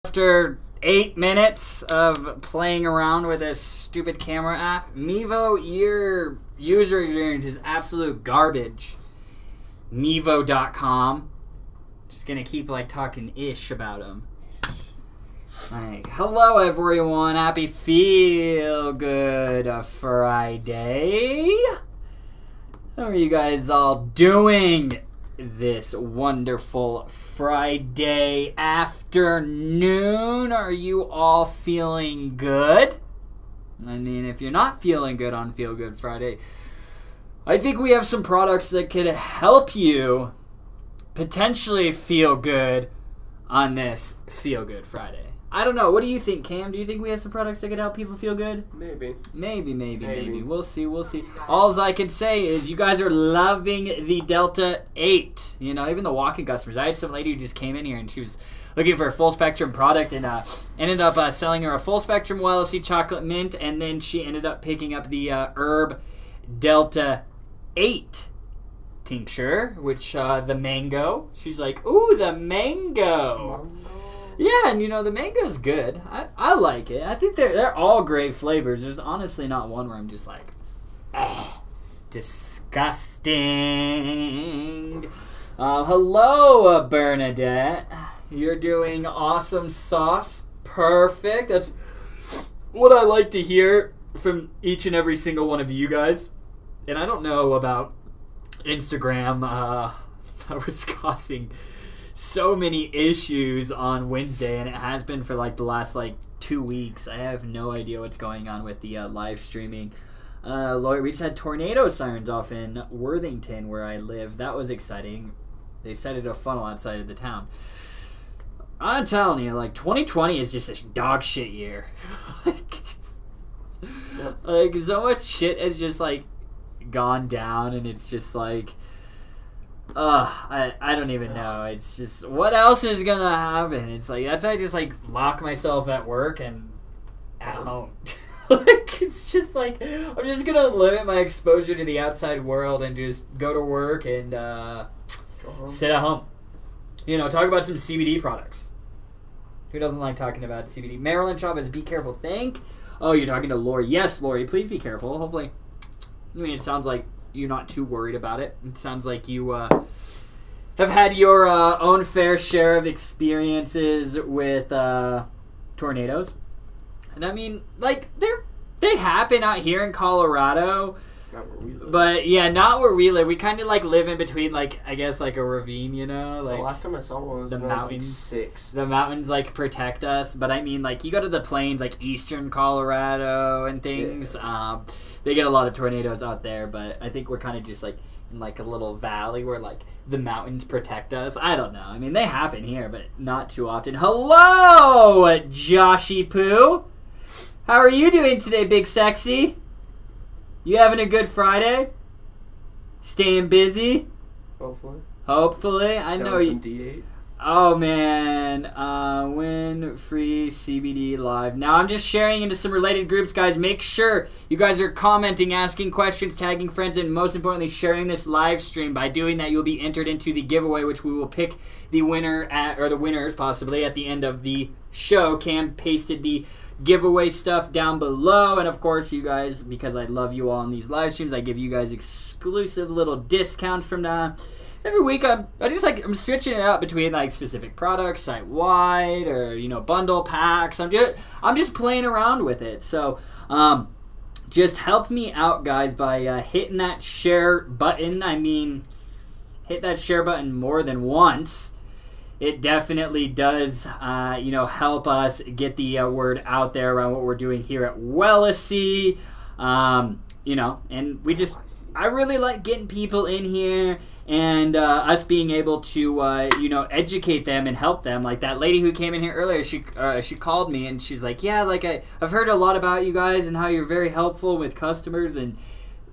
After 8 minutes of playing around with this stupid camera app, Mevo, your user experience is absolute garbage. Mevo.com. Just gonna keep talking ish about them. Hello everyone, happy Feel Good Friday. How are you guys all doing this wonderful Friday afternoon? Are you all feeling good? I mean, if you're not feeling good on Feel Good Friday, I think we have some products that could help you potentially feel good on this Feel Good Friday. I don't know. What do you think, Cam? Do you think we have some products that could help people feel good? Maybe. Maybe. We'll see. All I can say is you guys are loving the Delta 8. You know, even the walk-in customers. I had some lady who just came in here and she was looking for a full spectrum product and ended up selling her a full spectrum YLC chocolate mint, and then she ended up picking up the herb Delta 8 tincture, which the mango. She's like, ooh, the mango. Yeah, and the mango's good. I like it. I think they're all great flavors. There's honestly not one where I'm just like, disgusting. Hello, Bernadette. You're doing awesome sauce. Perfect. That's what I like to hear from each and every single one of you guys. And I don't know about Instagram. I was causing so many issues on Wednesday, and it has been for the last 2 weeks. I have no idea what's going on with the live streaming. We just had tornado sirens off in Worthington where I live. That was exciting. They set it a funnel outside of the town. I'm telling you, 2020 is just a dog shit year. So much shit has just gone down, and it's just I don't even know. It's just, what else is gonna happen? It's that's why I just lock myself at work and at home. It's just I'm just gonna limit my exposure to the outside world and just go to work and sit at home. Talk about some CBD products. Who doesn't like talking about CBD? Maryland Chavez, be careful. Oh, you're talking to Lori. Yes, Lori, please be careful. Hopefully, it sounds like you're not too worried about it. It sounds like you have had your own fair share of experiences with tornadoes. And I mean, they happen out here in Colorado. Not where we live. But yeah, not where we live. We kind of live in between I guess a ravine, The last time I saw one was the when mountains. I was 6. The mountains protect us, but I mean you go to the plains eastern Colorado and things. Yeah. They get a lot of tornadoes out there, but I think we're kind of just in a little valley where the mountains protect us. I don't know. I mean, they happen here, but not too often. Hello, Joshy Poo. How are you doing today, Big Sexy? You having a good Friday? Staying busy? Hopefully. I know you. Some D8. Oh man, win free CBD live. Now I'm just sharing into some related groups, guys. Make sure you guys are commenting, asking questions, tagging friends, and most importantly, sharing this live stream. By doing that, you'll be entered into the giveaway, which we will pick the winner or the winners possibly at the end of the show. Cam pasted the giveaway stuff down below, and of course, you guys, because I love you all in these live streams, I give you guys exclusive little discounts from now. Every week, I'm switching it out between specific products, site wide, or bundle packs. I'm just playing around with it. So, just help me out, guys, by hitting that share button. I mean, hit that share button more than once. It definitely does, help us get the word out there around what we're doing here at Wellesley. And I really like getting people in here. And us being able to, educate them and help them. Like that lady who came in here earlier, she called me and she's like, yeah, I've heard a lot about you guys and how you're very helpful with customers. And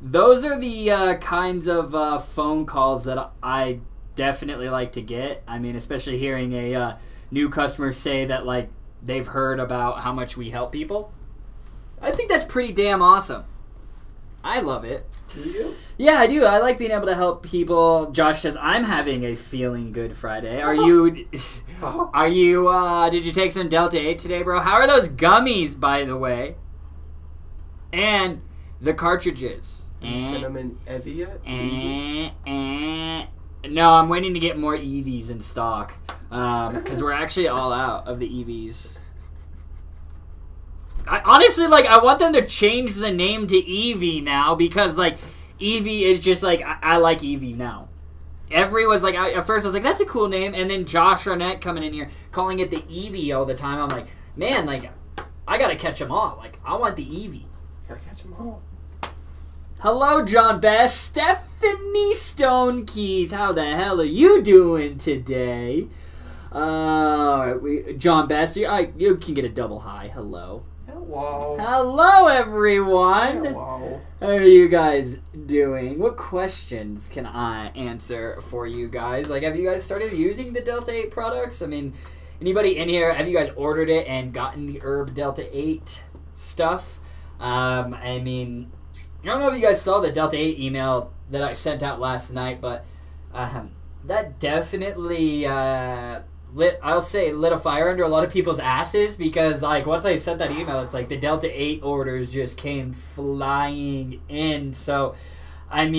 those are the kinds of phone calls that I definitely like to get. I mean, especially hearing a new customer say that they've heard about how much we help people. I think that's pretty damn awesome. I love it. Do you? Yeah, I do. I like being able to help people. Josh says, I'm having a feeling good Friday. Are you, did you take some Delta 8 today, bro? How are those gummies, by the way? And the cartridges. Cinnamon Evie yet? No, I'm waiting to get more EVs in stock. Because we're actually all out of the EVs. Honestly, I want them to change the name to Eevee now because, Eevee is just, I like Eevee now. Everyone's at first I was like, that's a cool name. And then Josh Arnett coming in here calling it the Eevee all the time. I'm like, man, I got to catch them all. I want the Eevee. Gotta catch them all. Hello, John Best. Stephanie Stone Keys. How the hell are you doing today? John Best, you can get a double hi. Hello. Hello. Hello, everyone. Hello. How are you guys doing? What questions can I answer for you guys? Have you guys started using the Delta 8 products? I mean, anybody in here, have you guys ordered it and gotten the Herb Delta 8 stuff? I don't know if you guys saw the Delta 8 email that I sent out last night, but that definitely lit a fire under a lot of people's asses because, once I sent that email, it's the Delta 8 orders just came flying in. So, I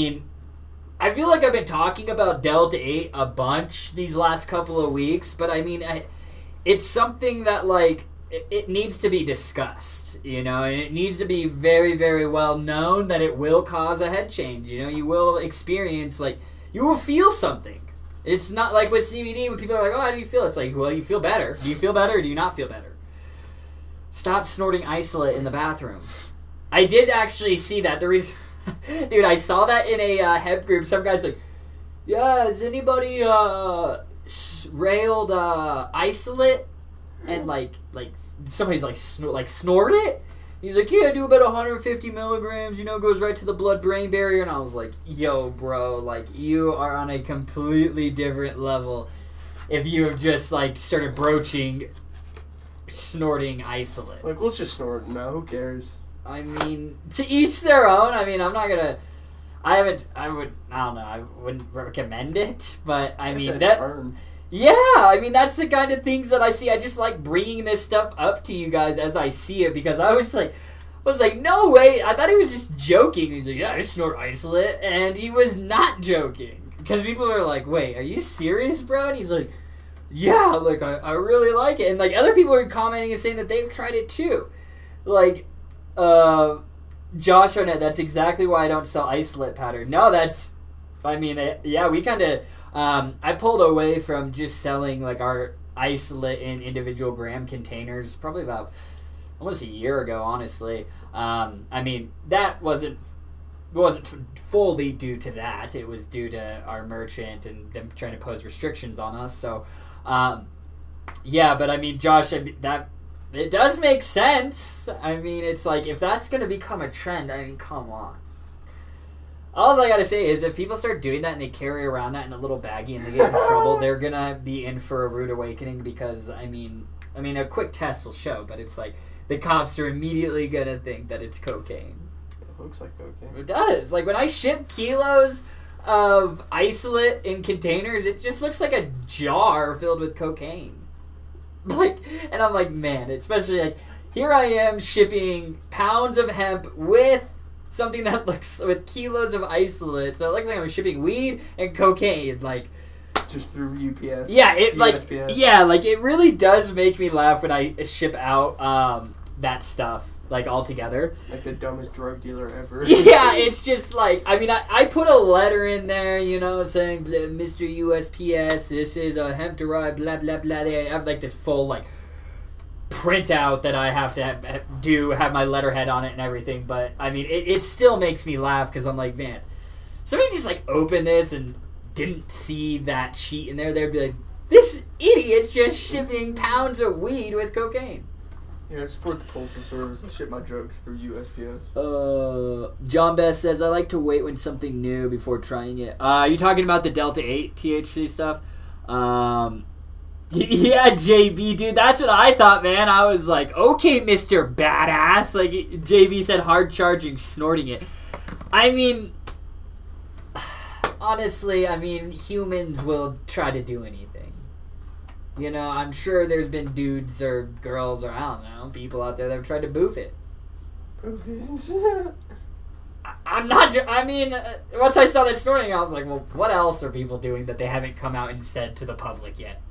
feel like I've been talking about Delta 8 a bunch these last couple of weeks, but it's something that, it needs to be discussed, and it needs to be very, very well known that it will cause a head change. You will experience, you will feel something. It's not like with CBD when people are like, oh, how do you feel? It's well, you feel better. Do you feel better or do you not feel better? Stop snorting isolate in the bathroom. I did actually see that. The reason, dude, I saw that in a hemp group. Some guy's like, yeah, has anybody railed isolate? And somebody's snort it? He's like, yeah, do about 150 milligrams, goes right to the blood-brain barrier. And I was like, yo, bro, you are on a completely different level if you have just, started broaching snorting isolate. Let's just snort it now. Who cares? To each their own. I'm not gonna... I wouldn't recommend it, but, yeah, that's the kind of things that I see. I just like bringing this stuff up to you guys as I see it because I was like, no way. I thought he was just joking. He's like, yeah, I snort isolate. And he was not joking. Because people are like, wait, are you serious, bro? And he's like, yeah, I really like it. And, other people are commenting and saying that they've tried it too. Josh Arnett, that's exactly why I don't sell isolate powder. No, we kind of... I pulled away from just selling our isolate in individual gram containers probably about almost a year ago, honestly. That wasn't fully due to that. It was due to our merchant and them trying to pose restrictions on us. So, but Josh, that it does make sense. It's if that's going to become a trend, come on. All I gotta say is if people start doing that and they carry around that in a little baggie and they get in trouble, they're gonna be in for a rude awakening because, a quick test will show, but it's the cops are immediately gonna think that it's cocaine. It looks like cocaine. It does. When I ship kilos of isolate in containers, it just looks like a jar filled with cocaine. And I'm like, man, especially here I am shipping pounds of hemp with something that looks with kilos of isolate, so it looks like I'm shipping weed and cocaine, just through UPS. Yeah, USPS. It really does make me laugh when I ship out that stuff all together. The dumbest drug dealer ever. Yeah, it's just I put a letter in there, saying Mr. USPS, this is a hemp derived blah blah blah. I have this full printout that I have to have my letterhead on it and everything, but it still makes me laugh because I'm like, man, somebody just opened this and didn't see that sheet in there, they'd be like, this idiot's just shipping pounds of weed with cocaine. Yeah, I support the Postal Service. I ship my drugs through USPS. John Best says, I like to wait when something new before trying it. Are you talking about the Delta 8 THC stuff? Yeah, JB, dude, that's what I thought, man. I was like, okay, Mr. Badass. JB said hard charging, snorting it. honestly, I mean, humans will try to do anything. You know, I'm sure there's been dudes or girls or, I don't know, people out there that have tried to boof it. Boof it? I'm not, I mean, once I saw that story, I was like, well, what else are people doing that they haven't come out and said to the public yet?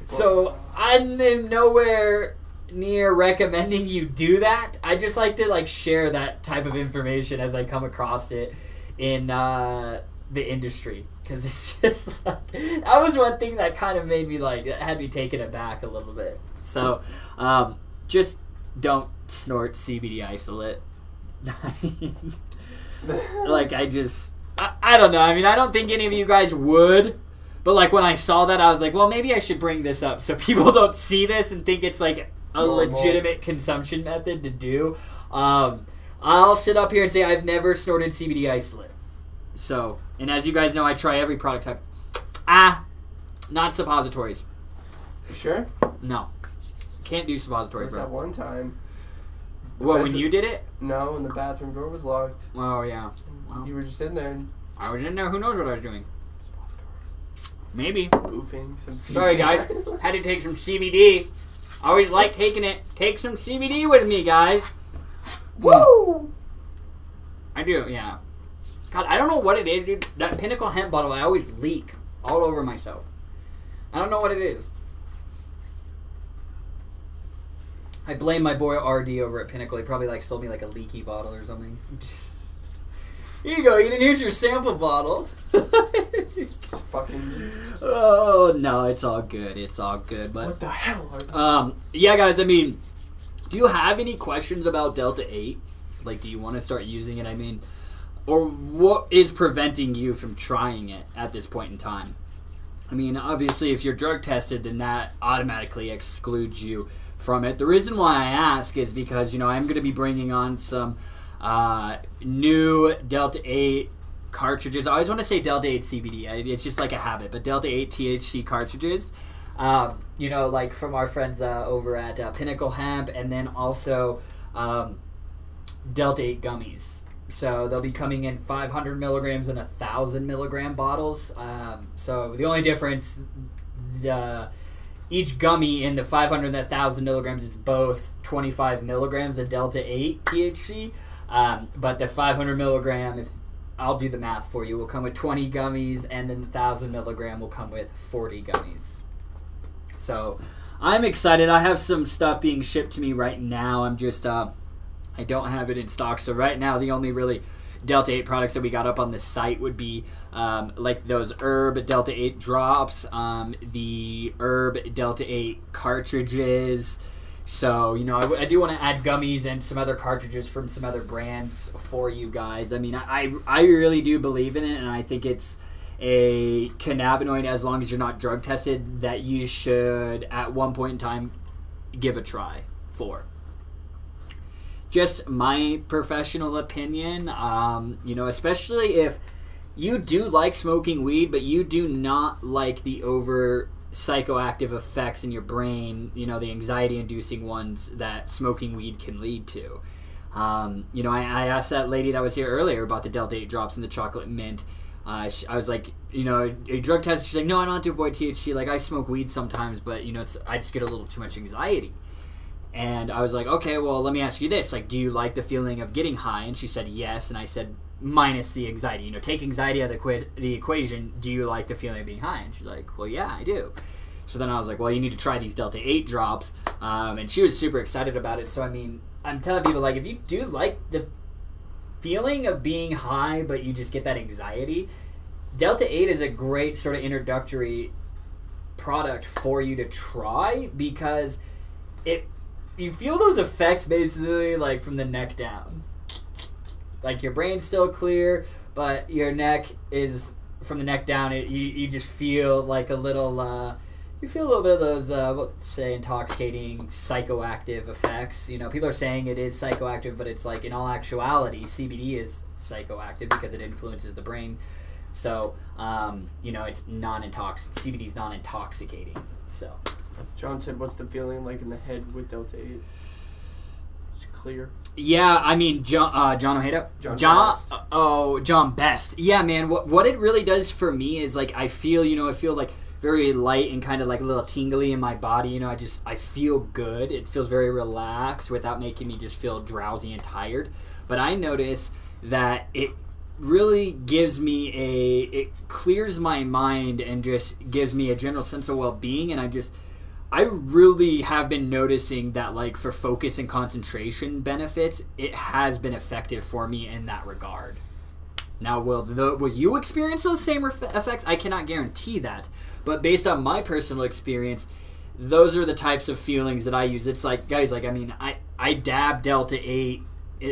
So, I'm nowhere near recommending you do that. I just like to, like, share that type of information as I come across it in, the industry, because it's just like, that was one thing that kind of made me like, that had me taken aback a little bit. So just don't snort CBD isolate. Like, I don't know, I mean, I don't think any of you guys would, but like when I saw that, I was like, well, maybe I should bring this up so people don't see this and think it's like a legitimate consumption method to do. I'll sit up here and say I've never snorted CBD isolate. So, and as you guys know, I try every product type. Not suppositories. You sure? No. Can't do suppositories, bro. That one time. What, when you did it? No, when the bathroom door was locked. Oh, yeah. Well, you were just in there. I was in there. Who knows what I was doing? Suppositories. Maybe. Boofing some CBD. Sorry, guys. Had to take some CBD. Always like taking it. Take some CBD with me, guys. Woo! I do, yeah. God, I don't know what it is, dude. That Pinnacle hemp bottle, I always leak all over myself. I don't know what it is. I blame my boy RD over at Pinnacle. He probably like sold me like a leaky bottle or something. Here you go, Eden. Here's your sample bottle. Fucking. Oh no, it's all good. It's all good. But what the hell? Yeah, guys. I mean, do you have any questions about Delta 8? Like, do you want to start using it? I mean, or what is preventing you from trying it at this point in time? I mean, obviously, if you're drug tested, then that automatically excludes you from it. The reason why I ask is because, you know, I'm going to be bringing on some new Delta 8 cartridges. I always want to say Delta 8 CBD. It's just like a habit, but Delta 8 THC cartridges. You know, like from our friends over at Pinnacle Hemp, and then also Delta 8 gummies. So they'll be coming in 500 milligrams and 1,000 milligram bottles. So the only difference, each gummy in the 500 and 1,000 milligrams is both 25 milligrams of Delta 8 THC. But the 500 milligram, if I'll do the math for you, will come with 20 gummies, and then the 1,000 milligram will come with 40 gummies. So I'm excited. I have some stuff being shipped to me right now. I'm just I don't have it in stock. So right now the only really Delta 8 products that we got up on the site would be like those herb Delta 8 drops, the herb Delta 8 cartridges. So, you know, I do want to add gummies and some other cartridges from some other brands for you guys. I mean, I really do believe in it, and I think it's a cannabinoid, as long as you're not drug tested, that you should at one point in time give a try for. Just my professional opinion, you know, especially if you do like smoking weed, but you do not like the over psychoactive effects in your brain, you know, the anxiety-inducing ones that smoking weed can lead to. You know, I asked that lady that was here earlier about the Delta 8 drops and the chocolate mint. I was like, you know, a drug test. She's like, no, I don't have to avoid THC. Like, I smoke weed sometimes, but, you know, I just get a little too much anxiety. And I was like, okay, well, let me ask you this. Like, do you like the feeling of getting high? And she said yes. And I said, minus the anxiety. You know, take anxiety out of the equation. Do you like the feeling of being high? And she's like, well, yeah, I do. So then I was like, well, you need to try these Delta 8 drops. And she was super excited about it. So, I mean, I'm telling people, like, if you do like the feeling of being high, but you just get that anxiety, Delta 8 is a great sort of introductory product for you to try, because you feel those effects basically like from the neck down. Like, your brain's still clear, but your neck is, from the neck down, you just feel like a little, you feel a little bit of those, let's say, intoxicating psychoactive effects. You know, people are saying it is psychoactive, but it's like, in all actuality, CBD is psychoactive because it influences the brain. So, you know, it's CBD is non-intoxicating. So, John said, what's the feeling like in the head with Delta 8? It's clear. Yeah, I mean, John Ojeda? John Best. Yeah, man, what it really does for me is, like, I feel like very light and kind of like a little tingly in my body. You know, I feel good. It feels very relaxed without making me just feel drowsy and tired. But I notice that it really gives me it clears my mind and just gives me a general sense of well-being. And I really have been noticing that, like, for focus and concentration benefits, it has been effective for me in that regard. Now, will you experience those same effects? I cannot guarantee that. But based on my personal experience, those are the types of feelings that I use. It's like, guys, like, I mean, I dab Delta 8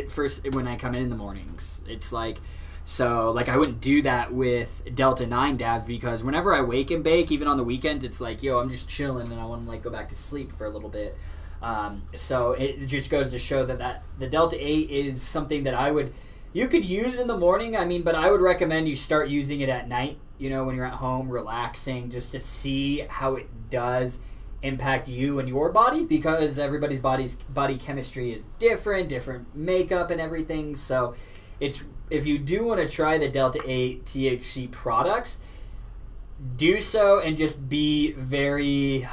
first when I come in the mornings. It's like... So, like, I wouldn't do that with Delta 9 dabs because whenever I wake and bake, even on the weekends, it's like, yo, I'm just chilling and I want to, like, go back to sleep for a little bit. So it just goes to show that the Delta 8 is something that you could use in the morning, I mean, but I would recommend you start using it at night, you know, when you're at home relaxing, just to see how it does impact you and your body, because everybody's body chemistry is different makeup and everything. So if you do want to try the Delta 8 THC products, do so and just be very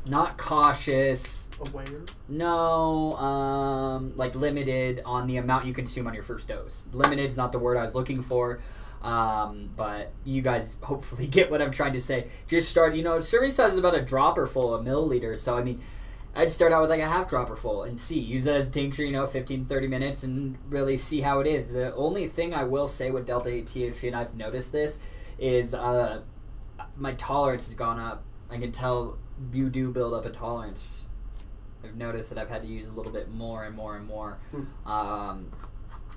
not cautious. Aware? No, like limited on the amount you consume on your first dose. Limited is not the word I was looking for, but you guys hopefully get what I'm trying to say. Just start, serving size is about a dropper full, a milliliter. So, I mean, I'd start out with like a half dropper full and use it as a tincture, 15, 30 minutes and really see how it is. The only thing I will say with Delta 8 THC, and I've noticed this, is my tolerance has gone up. I can tell you do build up a tolerance. I've noticed that I've had to use a little bit more and more and more.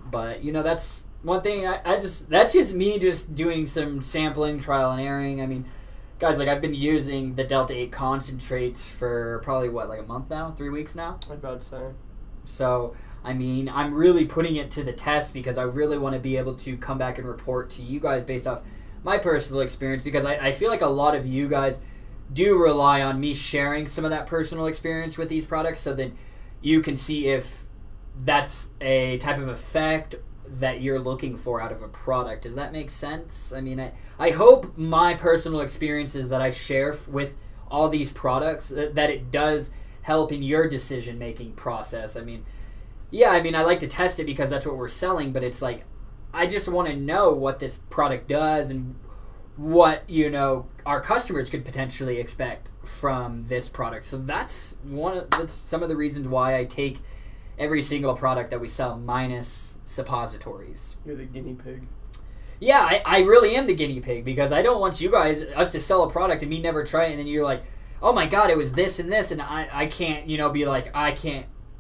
But, that's one thing. That's just me just doing some sampling, trial and erroring. I mean, guys, like, I've been using the Delta 8 concentrates for probably, like a month now? 3 weeks now? I'd about to say. So, I mean, I'm really putting it to the test because I really want to be able to come back and report to you guys based off my personal experience, because I feel like a lot of you guys do rely on me sharing some of that personal experience with these products so that you can see if that's a type of effect that you're looking for out of a product. Does that make sense? I mean, I hope my personal experiences that I share with all these products, that it does help in your decision-making process. I mean, I like to test it because that's what we're selling, but it's like, I just want to know what this product does and what, our customers could potentially expect from this product. So that's some of the reasons why I take every single product that we sell minus suppositories. You're the guinea pig. Yeah, I really am the guinea pig, because I don't want us to sell a product and me never try it, and then you're like, oh my god, it was this and this, and I can't, be like, I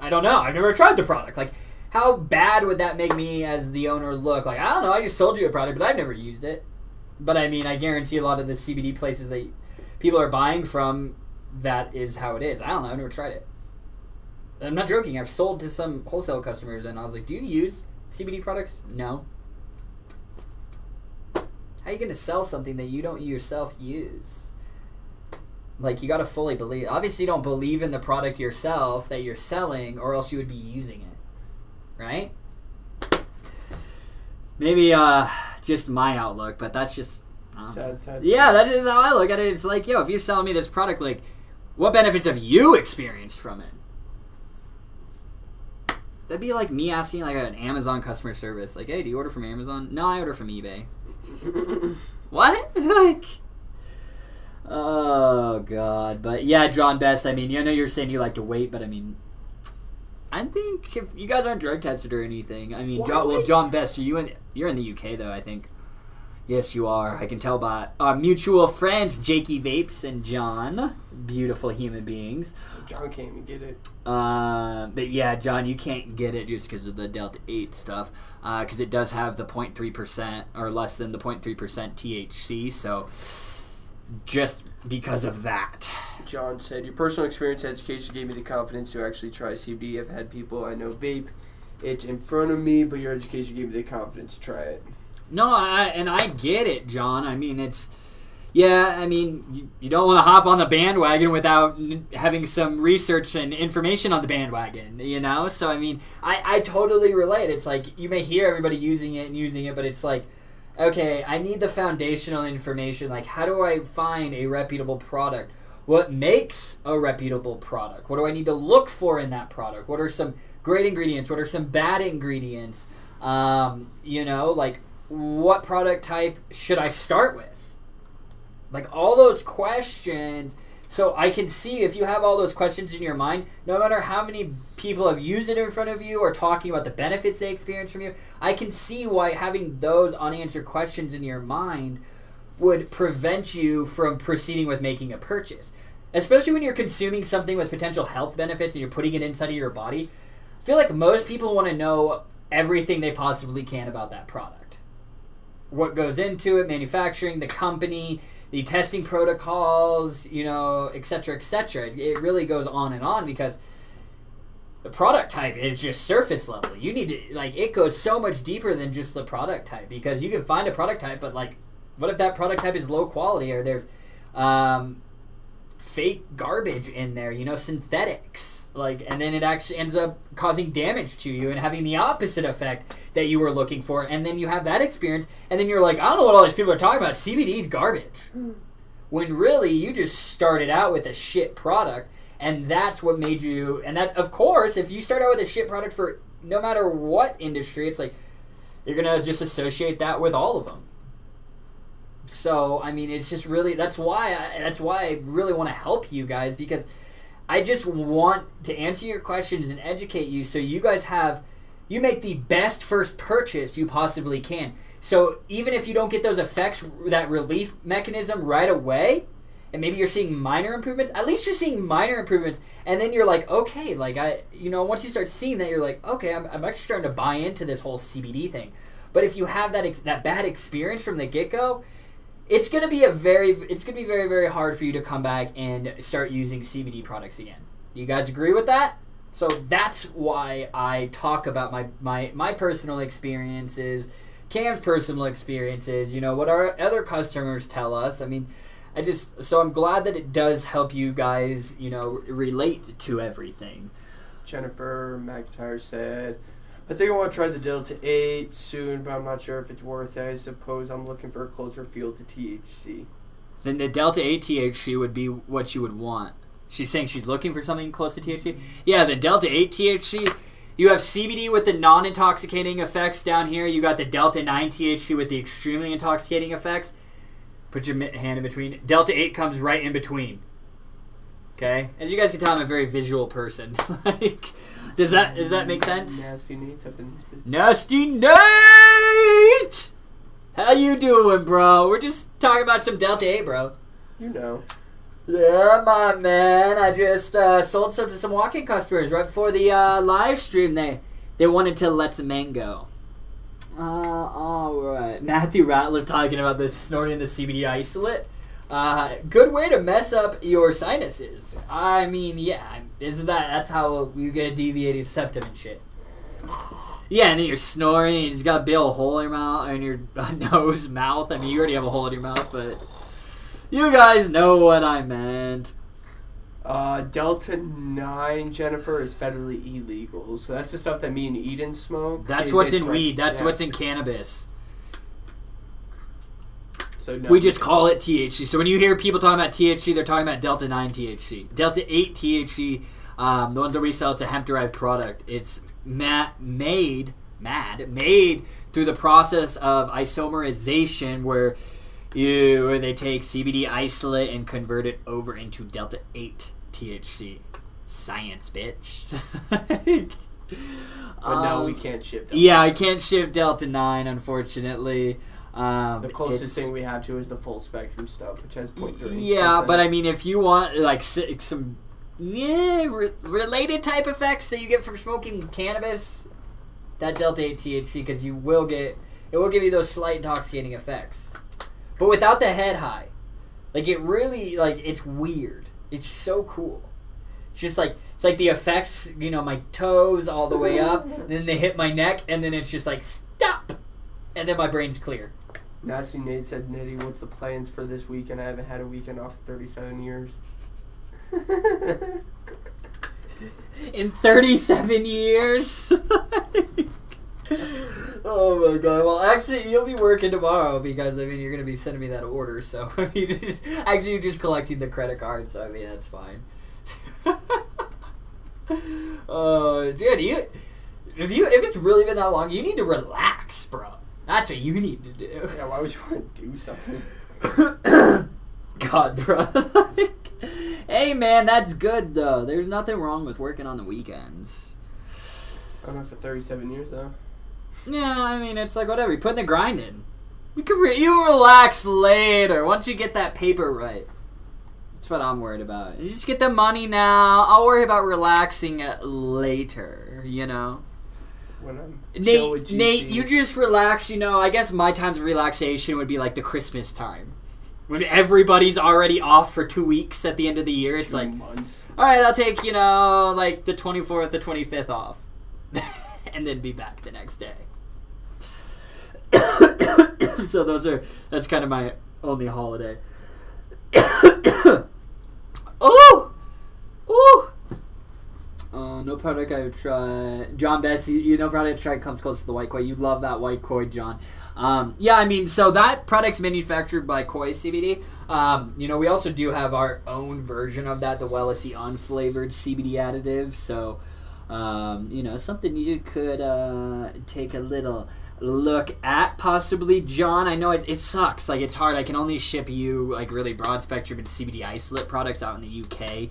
don't know, I've never tried the product. Like, how bad would that make me as the owner look? Like, I don't know, I just sold you a product, but I've never used it. But I mean, I guarantee a lot of the CBD places that people are buying from, that is how it is. I don't know, I've never tried it. I'm not joking, I've sold to some wholesale customers, and I was like, do you use CBD products? No. How are you going to sell something that you don't yourself use? Like, you got to fully believe. Obviously, you don't believe in the product yourself that you're selling, or else you would be using it. Right? Maybe just my outlook, but that's just... Sad. Yeah, that is how I look at it. It's like, yo, if you're selling me this product, like, what benefits have you experienced from it? That'd be like me asking like an Amazon customer service, like, hey, do you order from Amazon? No, I order from eBay. What? Like, oh god. But yeah, John Best, I mean, I know you're saying you like to wait, but I mean, I think if you guys aren't drug tested or anything, I mean, John Best, you're in the UK though, I think. Yes, you are. I can tell by our mutual friends, Jerky Vapes and John. Beautiful human beings. So John can't even get it. But yeah, John, you can't get it just because of the Delta 8 stuff. Because it does have the 0.3% or less than the 0.3% THC. So just because of that. John said, your personal experience education gave me the confidence to actually try CBD. I've had people I know vape it in front of me, but your education gave me the confidence to try it. No, I get it, John. I mean, it's, yeah, I mean, you don't want to hop on the bandwagon without having some research and information on the bandwagon, you know? So, I mean, I totally relate. It's like, you may hear everybody using it, but it's like, okay, I need the foundational information. Like, how do I find a reputable product? What makes a reputable product? What do I need to look for in that product? What are some great ingredients? What are some bad ingredients? You know, like, what product type should I start with? Like, all those questions, so I can see if you have all those questions in your mind, no matter how many people have used it in front of you or talking about the benefits they experience from you, I can see why having those unanswered questions in your mind would prevent you from proceeding with making a purchase. Especially when you're consuming something with potential health benefits and you're putting it inside of your body. I feel like most people want to know everything they possibly can about that product. What goes into it, manufacturing, the company, the testing protocols, you know, et cetera, et cetera. It really goes on and on because the product type is just surface level. You need to, like, it goes so much deeper than just the product type because you can find a product type, but, like, what if that product type is low quality or there's fake garbage in there, you know, synthetics? Like, and then it actually ends up causing damage to you and having the opposite effect that you were looking for. And then you have that experience, and then you're like, I don't know what all these people are talking about. CBD is garbage. When really, you just started out with a shit product, and that's what made you... And that, of course, if you start out with a shit product for no matter what industry, it's like, you're going to just associate that with all of them. So, I mean, it's just really... That's why I really want to help you guys, because I just want to answer your questions and educate you so you guys you make the best first purchase you possibly can. So even if you don't get those effects, that relief mechanism right away, and maybe you're seeing minor improvements, at least you're seeing minor improvements, and then you're like, okay, like once you start seeing that, you're like, okay, I'm actually starting to buy into this whole CBD thing. But if you have that bad experience from the get-go, it's gonna be very, very hard for you to come back and start using CBD products again. You guys agree with that? So that's why I talk about my personal experiences, Cam's personal experiences, you know, what our other customers tell us. I mean, so I'm glad that it does help you guys, you know, relate to everything. Jennifer Mcintyre said, I think I want to try the Delta 8 soon, but I'm not sure if it's worth it. I suppose I'm looking for a closer feel to THC. Then the Delta 8 THC would be what you would want. She's saying she's looking for something close to THC? Yeah, the Delta 8 THC, you have CBD with the non-intoxicating effects down here. You got the Delta 9 THC with the extremely intoxicating effects. Put your hand in between. Delta 8 comes right in between. Okay? As you guys can tell, I'm a very visual person. Like... Does that make sense? Nasty Nate's up in this bitch. Nasty Nate! How you doing, bro? We're just talking about some Delta 8, bro. You know. Yeah, my man. I just sold some to some walk-in customers right before the live stream. They wanted to let some mango. Alright. Matthew Ratliff talking about the snorting the CBD isolate. Good way to mess up your sinuses. I mean, yeah, that's how you get a deviated septum and shit. Yeah, and then you're snoring, and you just got a big old hole in your mouth, in your nose, mouth. I mean, you already have a hole in your mouth, but you guys know what I meant. Delta 9, Jennifer, is federally illegal. So that's the stuff that me and Eden smoke. That's what's in weed. That's what's in cannabis. So no, we just call it THC. So when you hear people talking about THC, they're talking about Delta 9 THC. Delta 8 THC, the ones that we sell, it's a hemp-derived product. It's made through the process of isomerization where they take CBD isolate and convert it over into Delta 8 THC. Science, bitch. But no, we can't ship Delta 9. Yeah, I can't ship Delta 9, unfortunately. The closest thing we have to is the full spectrum stuff, which has 0.3%. Yeah, but I mean, if you want like some related type effects that you get from smoking cannabis, that Delta 8 THC, because it will give you those slight intoxicating effects, but without the head high. Like it really, like it's weird. It's so cool. It's just like the effects, you know, my toes all the way up, and then they hit my neck, and then it's just like stop, and then my brain's clear. Nasty Nate said, Nitty, what's the plans for this weekend? I haven't had a weekend off in 37 years. In 37 years? Oh my god. Well, actually, you'll be working tomorrow because, I mean, you're going to be sending me that order. So, I mean, actually, you're just collecting the credit card. So, I mean, that's fine. Dude, if it's really been that long, you need to relax, bro. That's what you need to do. Yeah, why would you want to do something? God, bro. Hey, man, that's good, though. There's nothing wrong with working on the weekends. I don't know, for 37 years, though. Yeah, I mean, it's like, whatever. You put in the grind in. You relax later once you get that paper right. That's what I'm worried about. You just get the money now. I'll worry about relaxing later, you know? When I'm chill with GC. Nate, you just relax, you know. I guess my times of relaxation would be like the Christmas time. When everybody's already off for 2 weeks at the end of the year. It's 2 like, months. all right, I'll take, you know, like the 24th, the 25th off. And then be back the next day. So that's kind of my only holiday. Ooh! Ooh! No product I would try. John Bess, you know product I tried comes close to the white koi. You love that white koi, John. Yeah, I mean, so that product's manufactured by Koi CBD. You know, we also do have our own version of that, the Wellesley unflavored CBD additive. So, you know, something you could take a little look at, possibly, John. I know it sucks. Like, it's hard. I can only ship you, like, really broad spectrum and CBD isolate products out in the UK.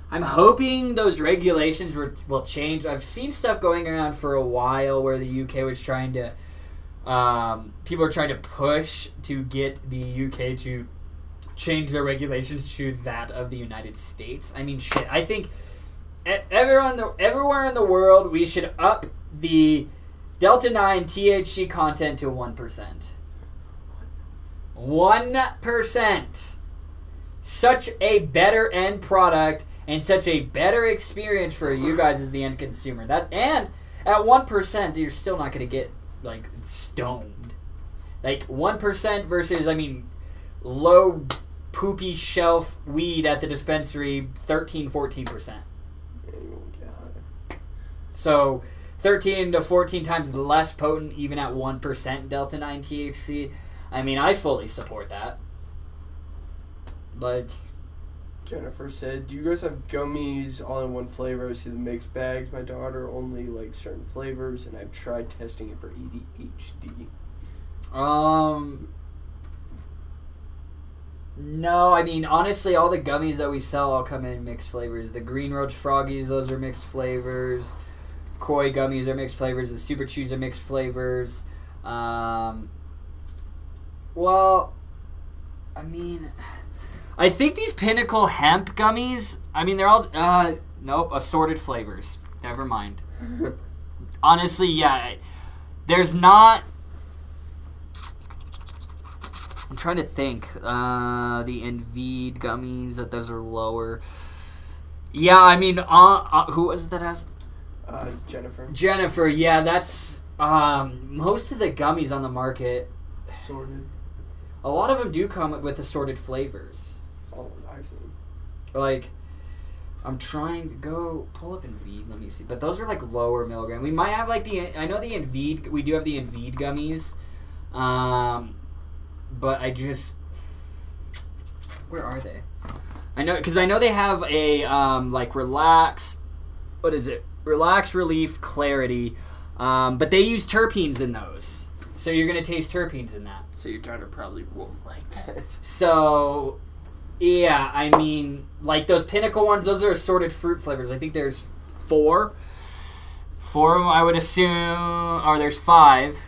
I'm hoping those regulations will change. I've seen stuff going around for a while where the UK was trying to... people are trying to push to get the UK to change their regulations to that of the United States. I mean, shit. I think everywhere in the world, we should up the Delta 9 THC content to 1%. 1%. Such a better end product and such a better experience for you guys as the end consumer. And at 1%, you're still not going to get, like, stoned. Like, 1% versus, I mean, low poopy shelf weed at the dispensary, 13-14%. So 13 to 14 times less potent even at 1% Delta 9 THC. I mean, I fully support that. Like, Jennifer said, do you guys have gummies all in one flavor? I see the mixed bags. My daughter only likes certain flavors, and I've tried testing it for ADHD. No, I mean, honestly, all the gummies that we sell all come in mixed flavors. The Green Roach Froggies, those are mixed flavors. Koi gummies are mixed flavors. The Super Chews are mixed flavors. Well, I mean, I think these Pinnacle Hemp gummies, I mean, they're all, nope, assorted flavors. Never mind. Honestly, yeah, there's not, I'm trying to think, the Envied gummies, that those are lower. Yeah, I mean, who was it that asked? Jennifer. Jennifer, yeah, that's, most of the gummies on the market. Assorted. A lot of them do come with assorted flavors. Oh, I've seen. Like, I'm trying to go pull up Envied. Let me see. But those are like lower milligram. We might have like I know the Envied. We do have the Envied gummies. But I just, where are they? I know because I know they have a like Relax. What is it? Relax, Relief, Clarity. But they use terpenes in those. So you're going to taste terpenes in that. So your daughter probably won't like that. So, yeah, I mean, like those Pinnacle ones, those are assorted fruit flavors. I think there's 4. 4 of them, I would assume, or there's 5.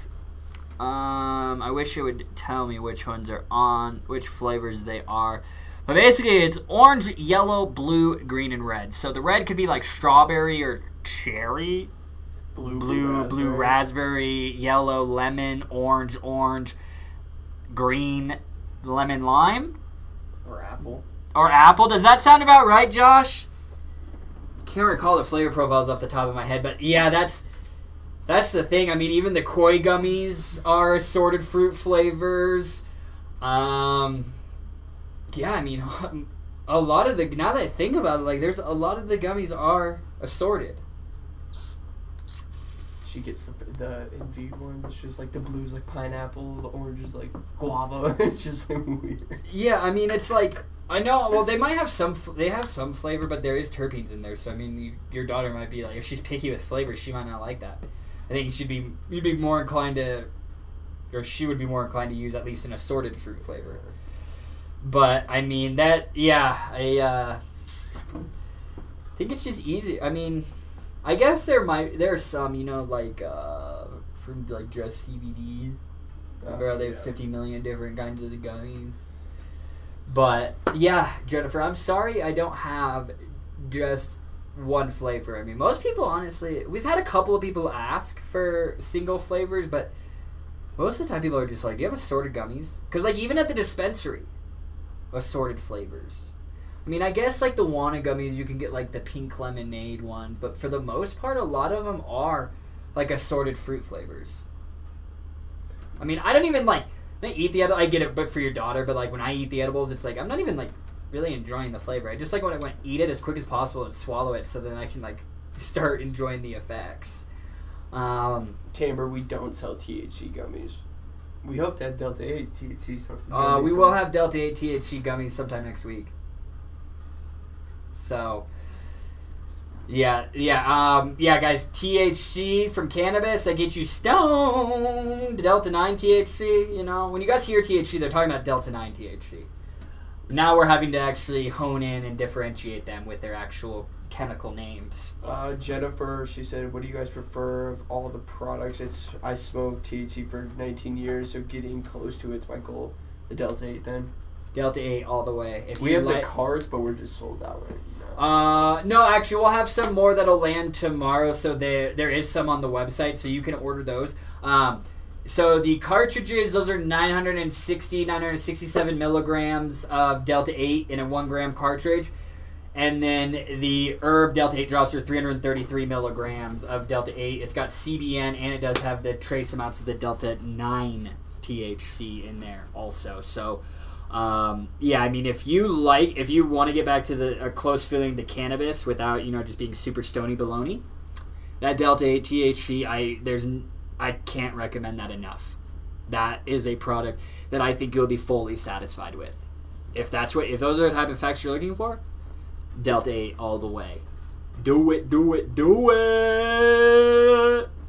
I wish it would tell me which ones are on, which flavors they are. But basically, it's orange, yellow, blue, green, and red. So the red could be like strawberry or cherry. Blue, raspberry, yellow, lemon, orange, green, lemon, lime? Or apple. Does that sound about right, Josh? Can't recall the flavor profiles off the top of my head, but yeah, that's... That's the thing. I mean, even the koi gummies are assorted fruit flavors. Yeah, I mean, a lot of the, now that I think about it, like, there's a lot of the gummies are assorted. She gets the Indeed ones. It's just like the blue's like pineapple, the orange is like guava. It's just like weird. Yeah, I mean, it's like, I know. Well, they might have some. They have some flavor, but there is terpenes in there. So I mean, your daughter might be like, if she's picky with flavors, she might not like that. I think you'd be more inclined to, or she would be more inclined to use at least an assorted fruit flavor. But I mean that, yeah, I think it's just easy. I mean, I guess there's some, you know, like from like just CBD, where they have 50 million different kinds of the gummies. But yeah, Jennifer, I'm sorry I don't have just one flavor. I mean, most people, honestly, we've had a couple of people ask for single flavors, but most of the time people are just like, do you have assorted gummies? Because like even at the dispensary, assorted flavors. I mean, I guess like the Wana gummies, you can get like the pink lemonade one, but for the most part, a lot of them are like assorted fruit flavors. I mean, I don't even like, when I eat the edibles, I get it, but for your daughter, but like when I eat the edibles, it's like I'm not even like really enjoying the flavor. I just like want to eat it as quick as possible and swallow it, so then I can like start enjoying the effects. Timber, we don't sell THC gummies. We hope to have Delta 8 THC. We will have Delta 8 THC gummies sometime next week. So, yeah, guys, THC from cannabis, that gets you stoned. Delta 9 THC, you know, when you guys hear THC, they're talking about Delta 9 THC. Now we're having to actually hone in and differentiate them with their actual chemical names. Jennifer, she said, what do you guys prefer of all the products? I smoked THC for 19 years, so getting close to it's my goal. The Delta 8 then. Delta 8 all the way. We have the cards, but we're just sold out right now. No, actually, we'll have some more that'll land tomorrow, so there is some on the website, so you can order those. So the cartridges, those are 967 milligrams of Delta 8 in a 1 gram cartridge. And then the herb Delta 8 drops are 333 milligrams of Delta 8. It's got CBN, and it does have the trace amounts of the Delta 9 THC in there also. So, yeah, I mean, if you want to get back to a close feeling to cannabis without, you know, just being super stony baloney, that Delta 8 THC, I can't recommend that enough. That is a product that I think you'll be fully satisfied with. If those are the type of effects you're looking for, Delta 8 all the way. Do it.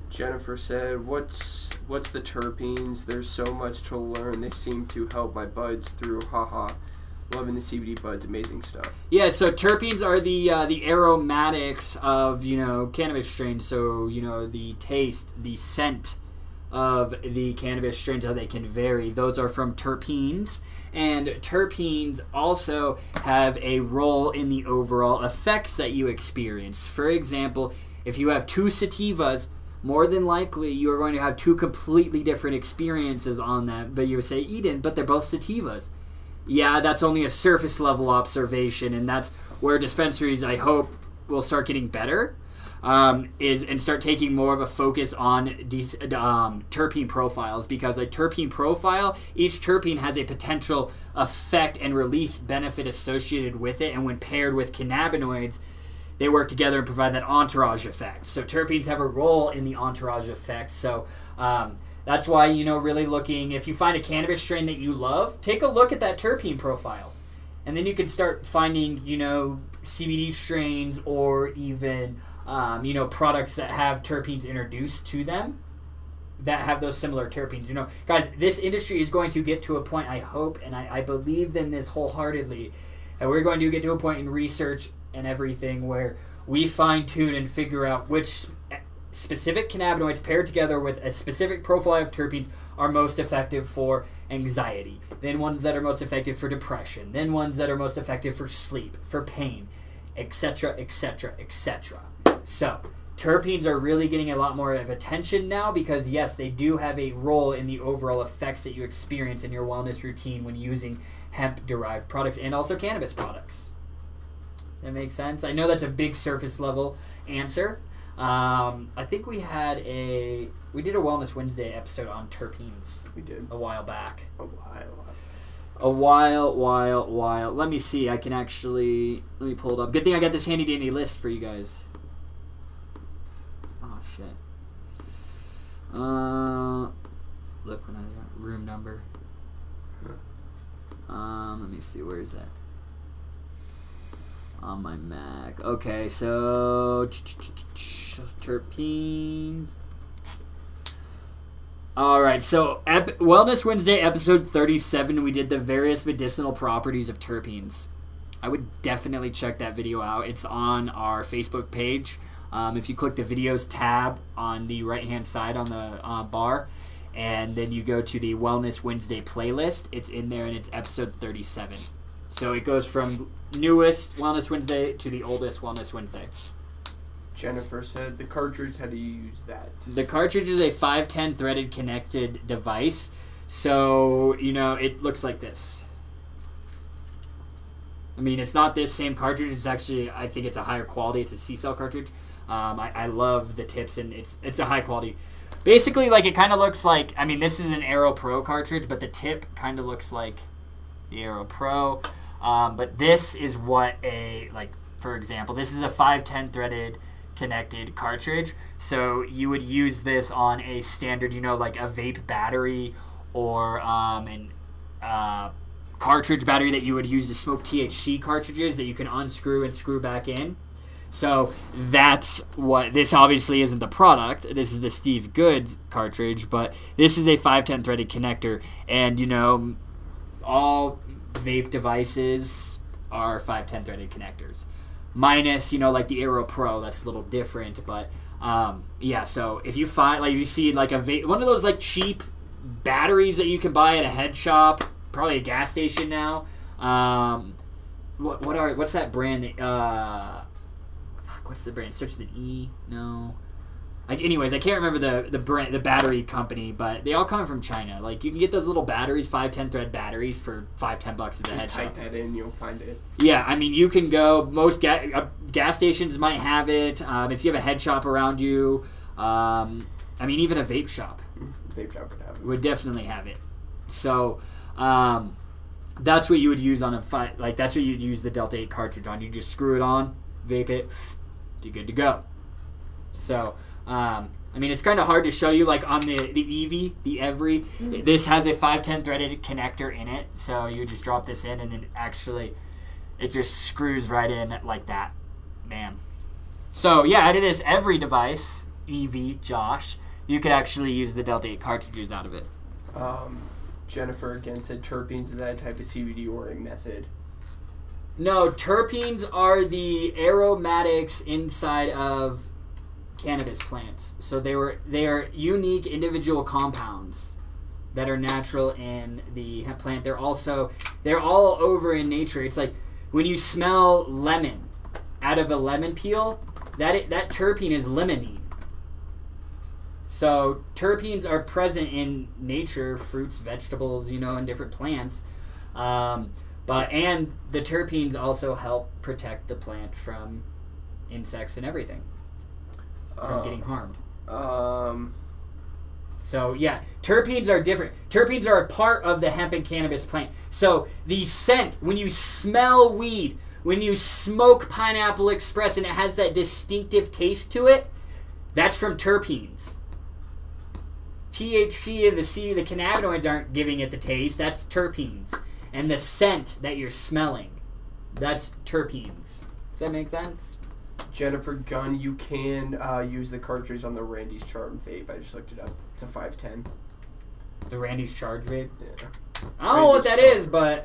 Jennifer said, what's the terpenes? There's so much to learn. They seem to help my buds through. Haha. Loving the CBD buds. Amazing stuff. Yeah, so terpenes are the aromatics of, you know, cannabis strains. So, you know, the taste, the scent of the cannabis strains, how they can vary. Those are from terpenes. And terpenes also have a role in the overall effects that you experience. For example, if you have 2 sativas, more than likely you are going to have 2 completely different experiences on them. But you would say, Eden, but they're both sativas. Yeah, that's only a surface level observation, and that's where dispensaries, I hope, will start getting better. And start taking more of a focus on these terpene profiles, because a terpene profile, each terpene has a potential effect and relief benefit associated with it, and when paired with cannabinoids, they work together and provide that entourage effect. So terpenes have a role in the entourage effect. So that's why, you know, really looking, if you find a cannabis strain that you love, take a look at that terpene profile, and then you can start finding, you know, CBD strains or even you know, products that have terpenes introduced to them that have those similar terpenes. You know, guys, this industry is going to get to a point, I hope, and I believe in this wholeheartedly, and we're going to get to a point in research and everything where we fine-tune and figure out which specific cannabinoids paired together with a specific profile of terpenes are most effective for anxiety, then ones that are most effective for depression, then ones that are most effective for sleep, for pain, etc., etc., etc. So, terpenes are really getting a lot more of attention now because, yes, they do have a role in the overall effects that you experience in your wellness routine when using hemp-derived products and also cannabis products. That makes sense? I know that's a big surface-level answer, I think we did a Wellness Wednesday episode on terpenes. We did. A while back. A while. While. Let me see. Let me pull it up. Good thing I got this handy dandy list for you guys. Oh, shit. Look when I got room number. Let me see. Where is that? On my Mac. Okay, so terpenes. All right, so Wellness Wednesday episode 37, we did the various medicinal properties of terpenes. I would definitely check that video out. It's on our Facebook page. If you click the videos tab on the right-hand side on the bar, and then you go to the Wellness Wednesday playlist, it's in there, and it's episode 37. So it goes from newest Wellness Wednesday to the oldest Wellness Wednesday. Jennifer said the cartridge, how do you use that? The cartridge is a 510 threaded connected device. So, it looks like this. I mean, it's not this same cartridge. It's actually, I think it's a higher quality. It's a C-cell cartridge. I love the tips, and it's a high quality. Basically, it kind of looks like, this is an Aero Pro cartridge, but the tip kind of looks like the Aero Pro. But this is what for example, this is a 510 threaded connected cartridge. So you would use this on a standard, like a vape battery or an cartridge battery that you would use to smoke THC cartridges that you can unscrew and screw back in. So that's what this obviously isn't the product. This is the Steve Good cartridge, but this is a 510 threaded connector, and all vape devices are 510 threaded connectors. Minus, like the Aero Pro, that's a little different, but so if you find if you see a vape, one of those cheap batteries that you can buy at a head shop, probably a gas station now. What's that brand? What's the brand? Starts with an E? No. Anyways, I can't remember the brand, the battery company, but they all come from China. You can get those little batteries, 510 thread batteries, for $5-10 at the head shop. Just type that in, you'll find it. Yeah, you can go. Most gas stations might have it. If you have a head shop around you, even a vape shop. Vape shop would have it. Would definitely have it. So, that's what you would use on that's what you'd use the Delta 8 cartridge on. You just screw it on, vape it, you're good to go. So, it's kind of hard to show you, on the Eevee, the Every. This has a 510 threaded connector in it, so you just drop this in, and then actually it just screws right in like that. Bam. So, yeah, out of this Every device, Eevee, Josh, you could actually use the Delta 8 cartridges out of it. Jennifer again said terpenes is that type of CBD or a method. No, terpenes are the aromatics inside of cannabis plants. So they are unique individual compounds that are natural in the hemp plant. They're all over in nature. It's like when you smell lemon out of a lemon peel, that terpene is limonene. So terpenes are present in nature, fruits, vegetables, and different plants. And the terpenes also help protect the plant from insects and everything, from getting harmed. So, yeah, terpenes are different. Terpenes are a part of the hemp and cannabis plant. So, the scent, when you smell weed, when you smoke Pineapple Express and it has that distinctive taste to it, that's from terpenes. THC and the cannabinoids aren't giving it the taste. That's terpenes. And the scent that you're smelling, that's terpenes. Does that make sense? Jennifer Gunn, you can use the cartridge on the Randy's Charm vape. I just looked it up. It's a 510. The Randy's Charge vape? Yeah. I don't know what that is, but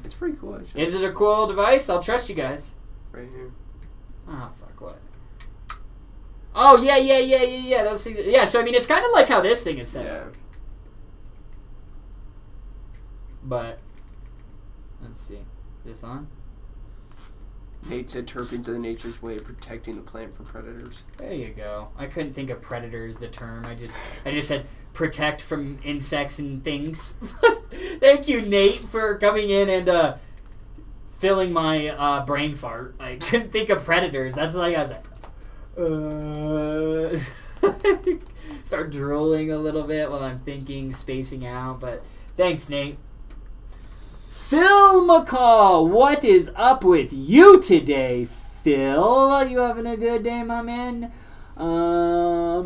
it's pretty cool, actually. Is it a cool device? I'll trust you guys. Right here. Oh, fuck, what? Oh, yeah. Those things. Yeah, so it's kind of like how this thing is set up. But let's see. This on? Nate said terpenes are the nature's way of protecting the plant from predators. There you go. I couldn't think of predators, the term. I just said protect from insects and things. Thank you, Nate, for coming in and filling my brain fart. I couldn't think of predators. That's like I was like, Start drooling a little bit while I'm thinking, spacing out. But thanks, Nate. Phil McCall, what is up with you today, Phil? You having a good day, my man?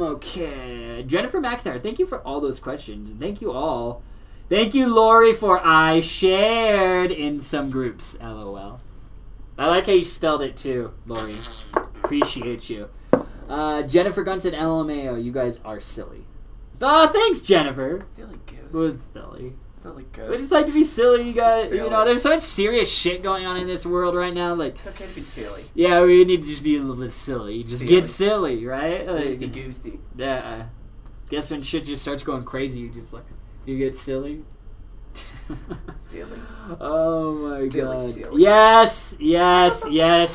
Okay. Jennifer McIntyre, thank you for all those questions. Thank you all. Thank you, Lori, for I shared in some groups. LOL. I like how you spelled it too, Lori. Appreciate you. Jennifer Gunn said LMAO. You guys are silly. Oh, thanks, Jennifer. Silly goose. With silly. Silly I goose. just like to be silly, you guys. Silly. You know, there's so much serious shit going on in this world right now. Like, It's okay to be silly. yeah, we need to just be a little bit silly. Just get silly, right? Goosey Like, goosey. yeah. Guess when shit just starts going crazy, you get silly. Silly. Oh my god. Silly. Yes,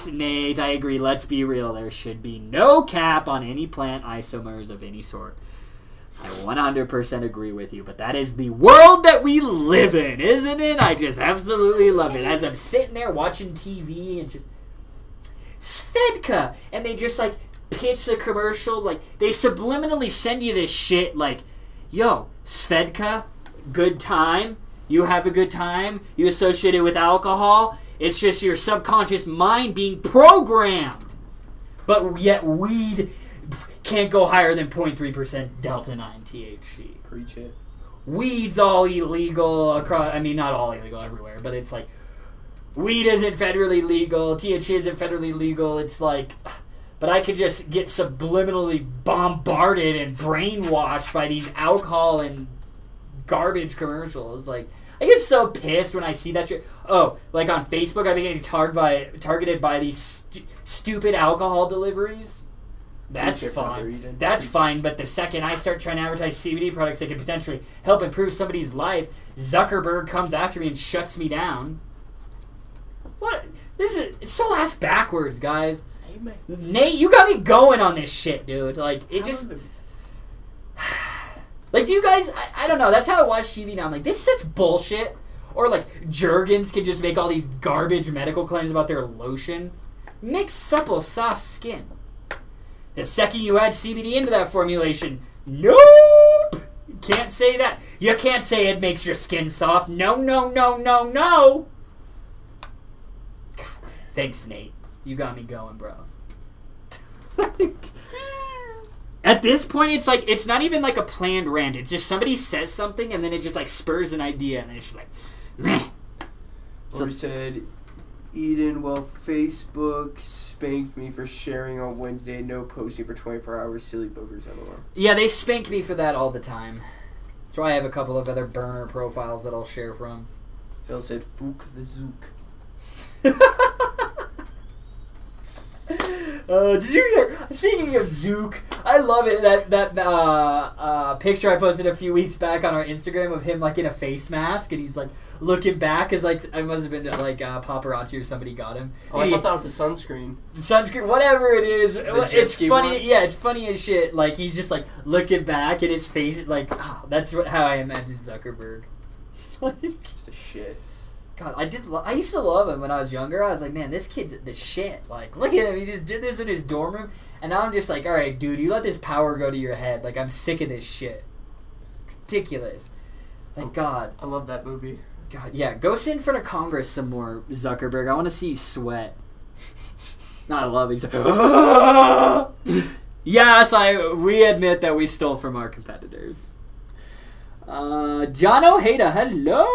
Nate, I agree. Let's be real. There should be no cap on any plant isomers of any sort. I 100% agree with you, but that is the world that we live in, isn't it? I just absolutely love it. As I'm sitting there watching TV and just Svedka, and they just like pitch the commercial, like they subliminally send you this shit like, yo, Svedka, good time. You have a good time. You associate it with alcohol. It's just your subconscious mind being programmed. But yet weed can't go higher than 0.3% Delta 9 THC. Preach it. Weed's all illegal across. I mean, not all illegal everywhere, but it's like weed isn't federally legal. THC isn't federally legal. It's like, but I could just get subliminally bombarded and brainwashed by these alcohol and garbage commercials. Like, I get so pissed when I see that shit. Oh, like on Facebook, I've been getting targeted by these stupid alcohol deliveries. That's fine. That's fine. But the second I start trying to advertise CBD products that could potentially help improve somebody's life, Zuckerberg comes after me and shuts me down. What? It's so ass backwards, guys. Amen. Nate, you got me going on this shit, dude. Like, it just... Like, do you guys... I don't know. That's how I watch TV now. I'm like, this is such bullshit. Or, like, Jergens can just make all these garbage medical claims about their lotion. Mix supple, soft skin. The second you add CBD into that formulation, nope! You can't say that. You can't say it makes your skin soft. No. God, thanks, Nate. You got me going, bro. At this point, it's like, it's not even like a planned rant. It's just somebody says something and then it just like spurs an idea and then it's just like, meh. So we said, Eden, well, Facebook spanked me for sharing on Wednesday, no posting for 24 hours, silly boogers, LOL. Yeah, they spank me for that all the time. That's why I have a couple of other burner profiles that I'll share from. Phil said, Fook the Zook. Did you hear? Speaking of Zook, I love it. That picture I posted a few weeks back on our Instagram of him like in a face mask and he's like looking back as like I must have been like paparazzi or somebody got him. Oh, I thought that was the sunscreen. Sunscreen, whatever it is. It's funny. One? Yeah, it's funny as shit. Like he's just like looking back at his face. Like that's how I imagine Zuckerberg. Just a shit. God, I used to love him when I was younger. I was like, man, this kid's the shit. Like, look at him. He just did this in his dorm room. And now I'm just like, all right, dude, you let this power go to your head. Like, I'm sick of this shit. Ridiculous. Like, God. I love that movie. God, yeah. Go sit in front of Congress some more, Zuckerberg. I want to see you sweat. I love it. He's like, yes, we admit that we stole from our competitors. John Ojeda, hello.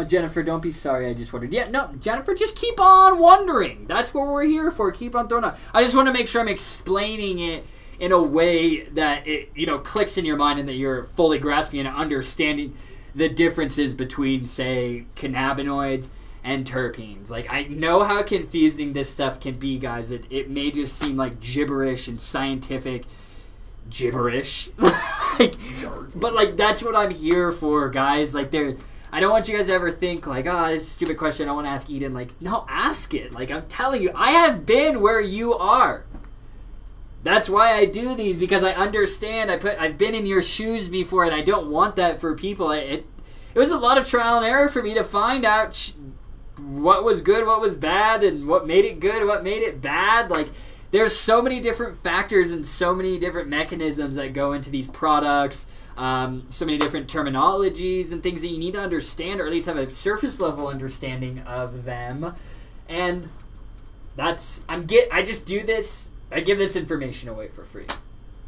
Jennifer, don't be sorry, I just wondered. Yeah, no, Jennifer, just keep on wondering. That's what we're here for. Keep on throwing out. I just want to make sure I'm explaining it in a way that it, clicks in your mind and that you're fully grasping and understanding the differences between, say, cannabinoids and terpenes. Like, I know how confusing this stuff can be, guys. It may just seem like gibberish and scientific gibberish. But, like, that's what I'm here for, guys. Like, I don't want you guys to ever think, like, this is a stupid question, I want to ask Eden. Like, no, ask it. Like, I'm telling you, I have been where you are. That's why I do these, because I understand. I've been in your shoes before, and I don't want that for people. It was a lot of trial and error for me to find out what was good, what was bad, and what made it good, what made it bad. Like, there's so many different factors and so many different mechanisms that go into these products. So many different terminologies and things that you need to understand, or at least have a surface level understanding of them. And I just do this. I give this information away for free.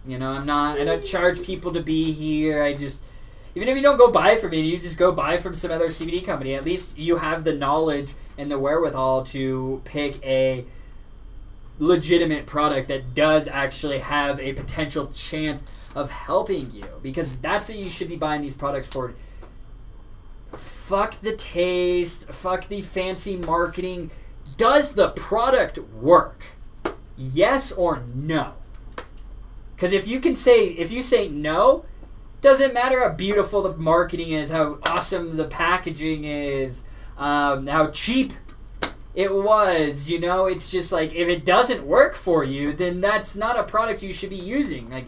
You know, I don't charge people to be here. Even if you don't go buy from me, you just go buy from some other CBD company. At least you have the knowledge and the wherewithal to pick a legitimate product that does actually have a potential chance of helping you, because that's what you should be buying these products for. Fuck the taste, fuck the fancy marketing. Does the product work? Yes or no? Because if you say no, doesn't matter how beautiful the marketing is, how awesome the packaging is, how cheap it was, you know, it's just like, if it doesn't work for you, then that's not a product you should be using. Like,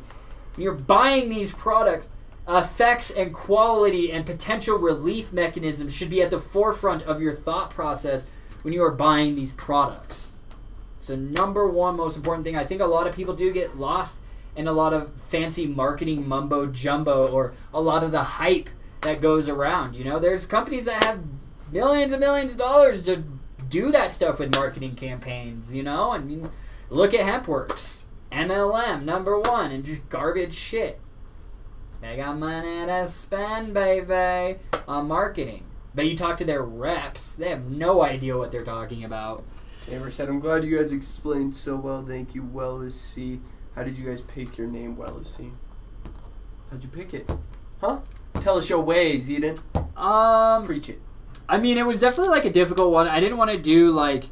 when you're buying these products, effects and quality and potential relief mechanisms should be at the forefront of your thought process when you are buying these products. It's the number one most important thing. I think a lot of people do get lost in a lot of fancy marketing mumbo jumbo, or a lot of the hype that goes around. You know, there's companies that have millions and millions of dollars to do that stuff with marketing campaigns, you know? I mean, look at HempWorks, MLM, #1, and just garbage shit. They got money to spend, baby, on marketing. But you talk to their reps, they have no idea what they're talking about. Amber said, I'm glad you guys explained so well. Thank you, Wellesley. How did you guys pick your name, Wellesley? How'd you pick it? Huh? Tell us your ways, Eden. Preach it. I mean, it was definitely like a difficult one. I didn't want to do like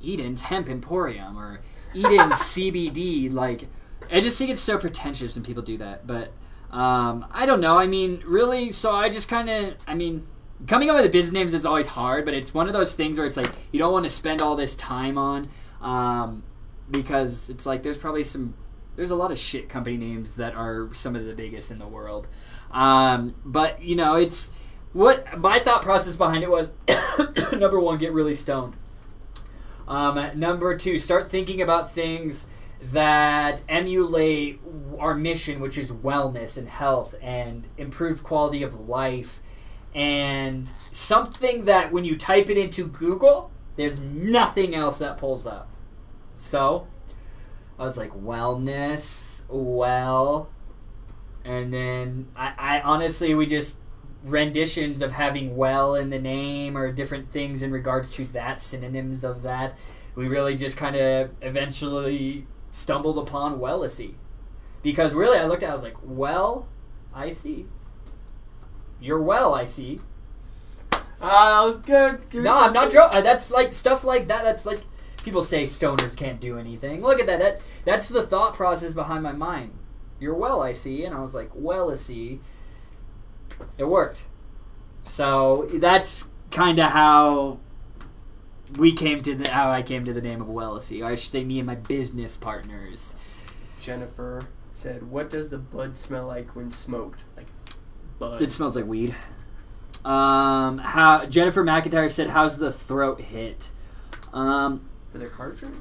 Eden's Hemp Emporium or Eden's CBD. Like, I just think it's so pretentious when people do that. But I don't know. I mean, really, so I just kind of, coming up with the business names is always hard, but it's one of those things where it's like you don't want to spend all this time on, because it's like there's a lot of shit company names that are some of the biggest in the world. But, you know, it's what my thought process behind it was, #1, get really stoned. #2, start thinking about things that emulate our mission, which is wellness and health and improved quality of life, and something that when you type it into Google, there's nothing else that pulls up. So I was like, wellness, and then I honestly, we just renditions of having well in the name or different things in regards to that, synonyms of that. We really just kind of eventually stumbled upon Wellesley. Because really I looked at it, I was like, well, I see. You're well, I see. That was good. No, I'm not joking. That's like stuff like that. That's like people say stoners can't do anything. Look at that. That's the thought process behind my mind. You're well, I see. And I was like, well, I see. It worked. So that's kind of how I came to the name of Wellesley. Or I should say me and my business partners. Jennifer said, what does the bud smell like when smoked? Like bud. It smells like weed. Jennifer Mcintyre said, how's the throat hit? For the cartridge?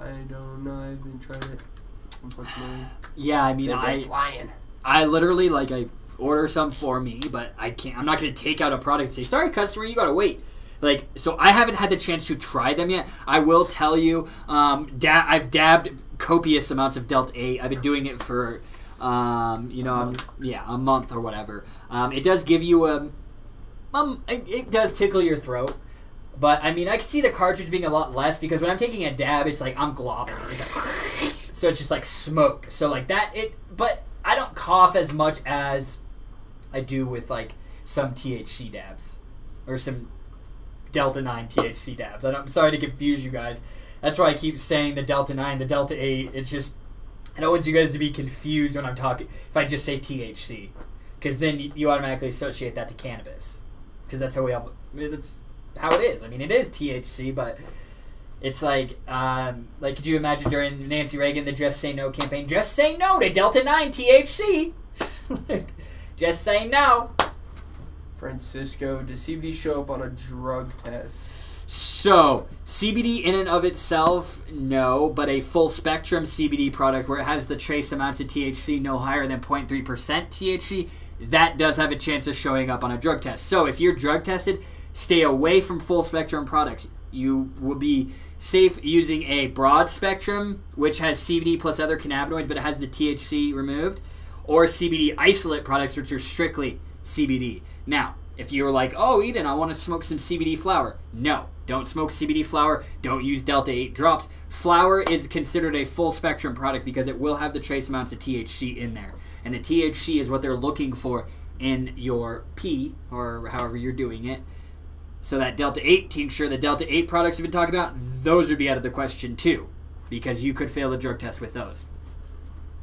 I don't know. I haven't tried it, unfortunately. Yeah, I mean, They're flying. I literally, like, I order some for me, but I can't. I'm not going to take out a product and say, sorry, customer, you got to wait. Like, so I haven't had the chance to try them yet. I will tell you, I've dabbed copious amounts of Delta 8. I've been doing it for, a month or whatever. It does give you it does tickle your throat. But, I mean, I can see the cartridge being a lot less because when I'm taking a dab, it's like I'm globbing. So it's just like smoke. So, like that, but I don't cough as much as I do with, like, some THC dabs. Or some Delta 9 THC dabs. I'm sorry to confuse you guys. That's why I keep saying the Delta 9, the Delta 8. It's just, I don't want you guys to be confused when I'm talking, if I just say THC. Because then you automatically associate that to cannabis. Because that's how that's how it is. I mean, it is THC, but it's like could you imagine during Nancy Reagan, the Just Say No campaign, just say no to Delta 9 THC. Just say no. Francisco, does CBD show up on a drug test? So, CBD in and of itself, no, but a full spectrum CBD product where it has the trace amounts of THC no higher than 0.3% THC, that does have a chance of showing up on a drug test. So, if you're drug tested, stay away from full spectrum products. You will be safe using a broad spectrum, which has CBD plus other cannabinoids, but it has the THC removed, or CBD isolate products, which are strictly CBD. Now, if you're like, oh, Eden, I want to smoke some CBD flower. No, don't smoke CBD flower. Don't use Delta 8 drops. Flower is considered a full spectrum product because it will have the trace amounts of THC in there. And the THC is what they're looking for in your pee, or however you're doing it. So that Delta 8 tincture, the Delta 8 products we've been talking about, those would be out of the question too, because you could fail the drug test with those.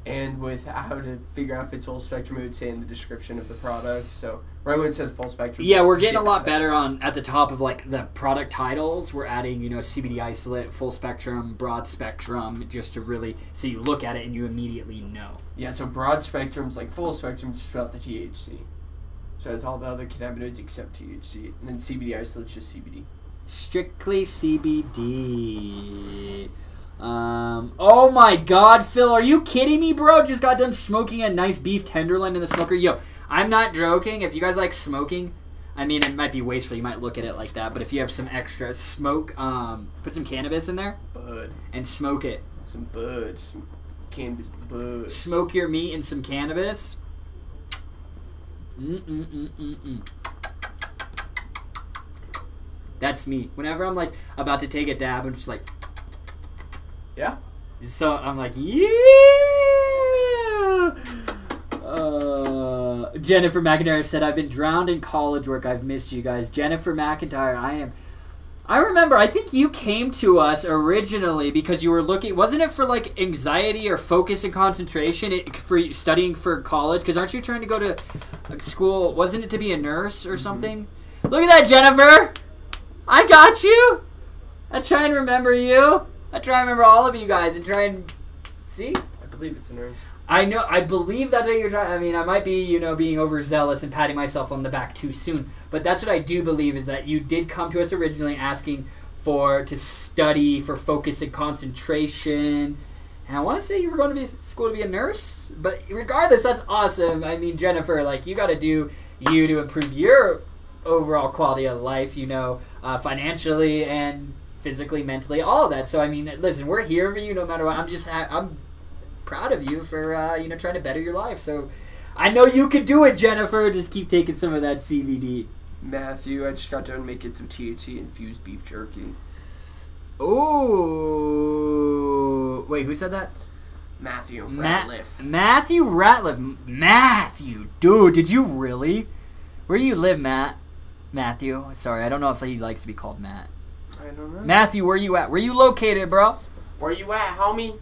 And with how to figure out if it's full spectrum, it would say in the description of the product. So right when it says full spectrum, yeah, we're getting a lot better on at the top of like the product titles. We're adding, CBD isolate, full spectrum, broad spectrum, just to really so you look at it and you immediately know. Yeah, so broad spectrum's like full spectrum, just about the THC. So it's all the other cannabinoids except THC, and then CBD isolate's just CBD. Strictly CBD. Oh my God, Phil, are you kidding me, bro? Just got done smoking a nice beef tenderloin in the smoker. Yo, I'm not joking. If you guys like smoking, I mean, it might be wasteful. You might look at it like that, but if you have some extra smoke, put some cannabis in there. Bud. And smoke it. Some bud. Some cannabis bud. Smoke your meat in some cannabis. That's me. Whenever I'm like about to take a dab, I'm just like, yeah. So I'm like, yeah. Jennifer McIntyre said, I've been drowned in college work. I've missed you guys. Jennifer McIntyre, I remember, I think you came to us originally because you were looking, wasn't it for like anxiety or focus and concentration for studying for college? Because aren't you trying to go to school, wasn't it to be a nurse or something? Look at that, Jennifer. I got you. I try and remember you. I try and remember all of you guys and try and see. I believe it's a nurse. I know. I believe that's what you're trying. I mean, I might be, being overzealous and patting myself on the back too soon. But that's what I do believe is that you did come to us originally asking to study for focus and concentration. And I want to say you were going to be school to be a nurse. But regardless, that's awesome. I mean, Jennifer, like, you got to do you to improve your overall quality of life, financially and physically, mentally, all of that. So, I mean, listen, we're here for you no matter what. I'm proud of you for, trying to better your life. So, I know you can do it, Jennifer. Just keep taking some of that CBD. Matthew, I just got done making some THC-infused beef jerky. Ooh. Wait, who said that? Matthew Ratliff. Matthew Ratliff. Matthew. Dude, did you really? Where do you live, Matthew? Sorry, I don't know if he likes to be called Matt. I don't know. Matthew, where you at? Where you located, bro? Where you at, homie?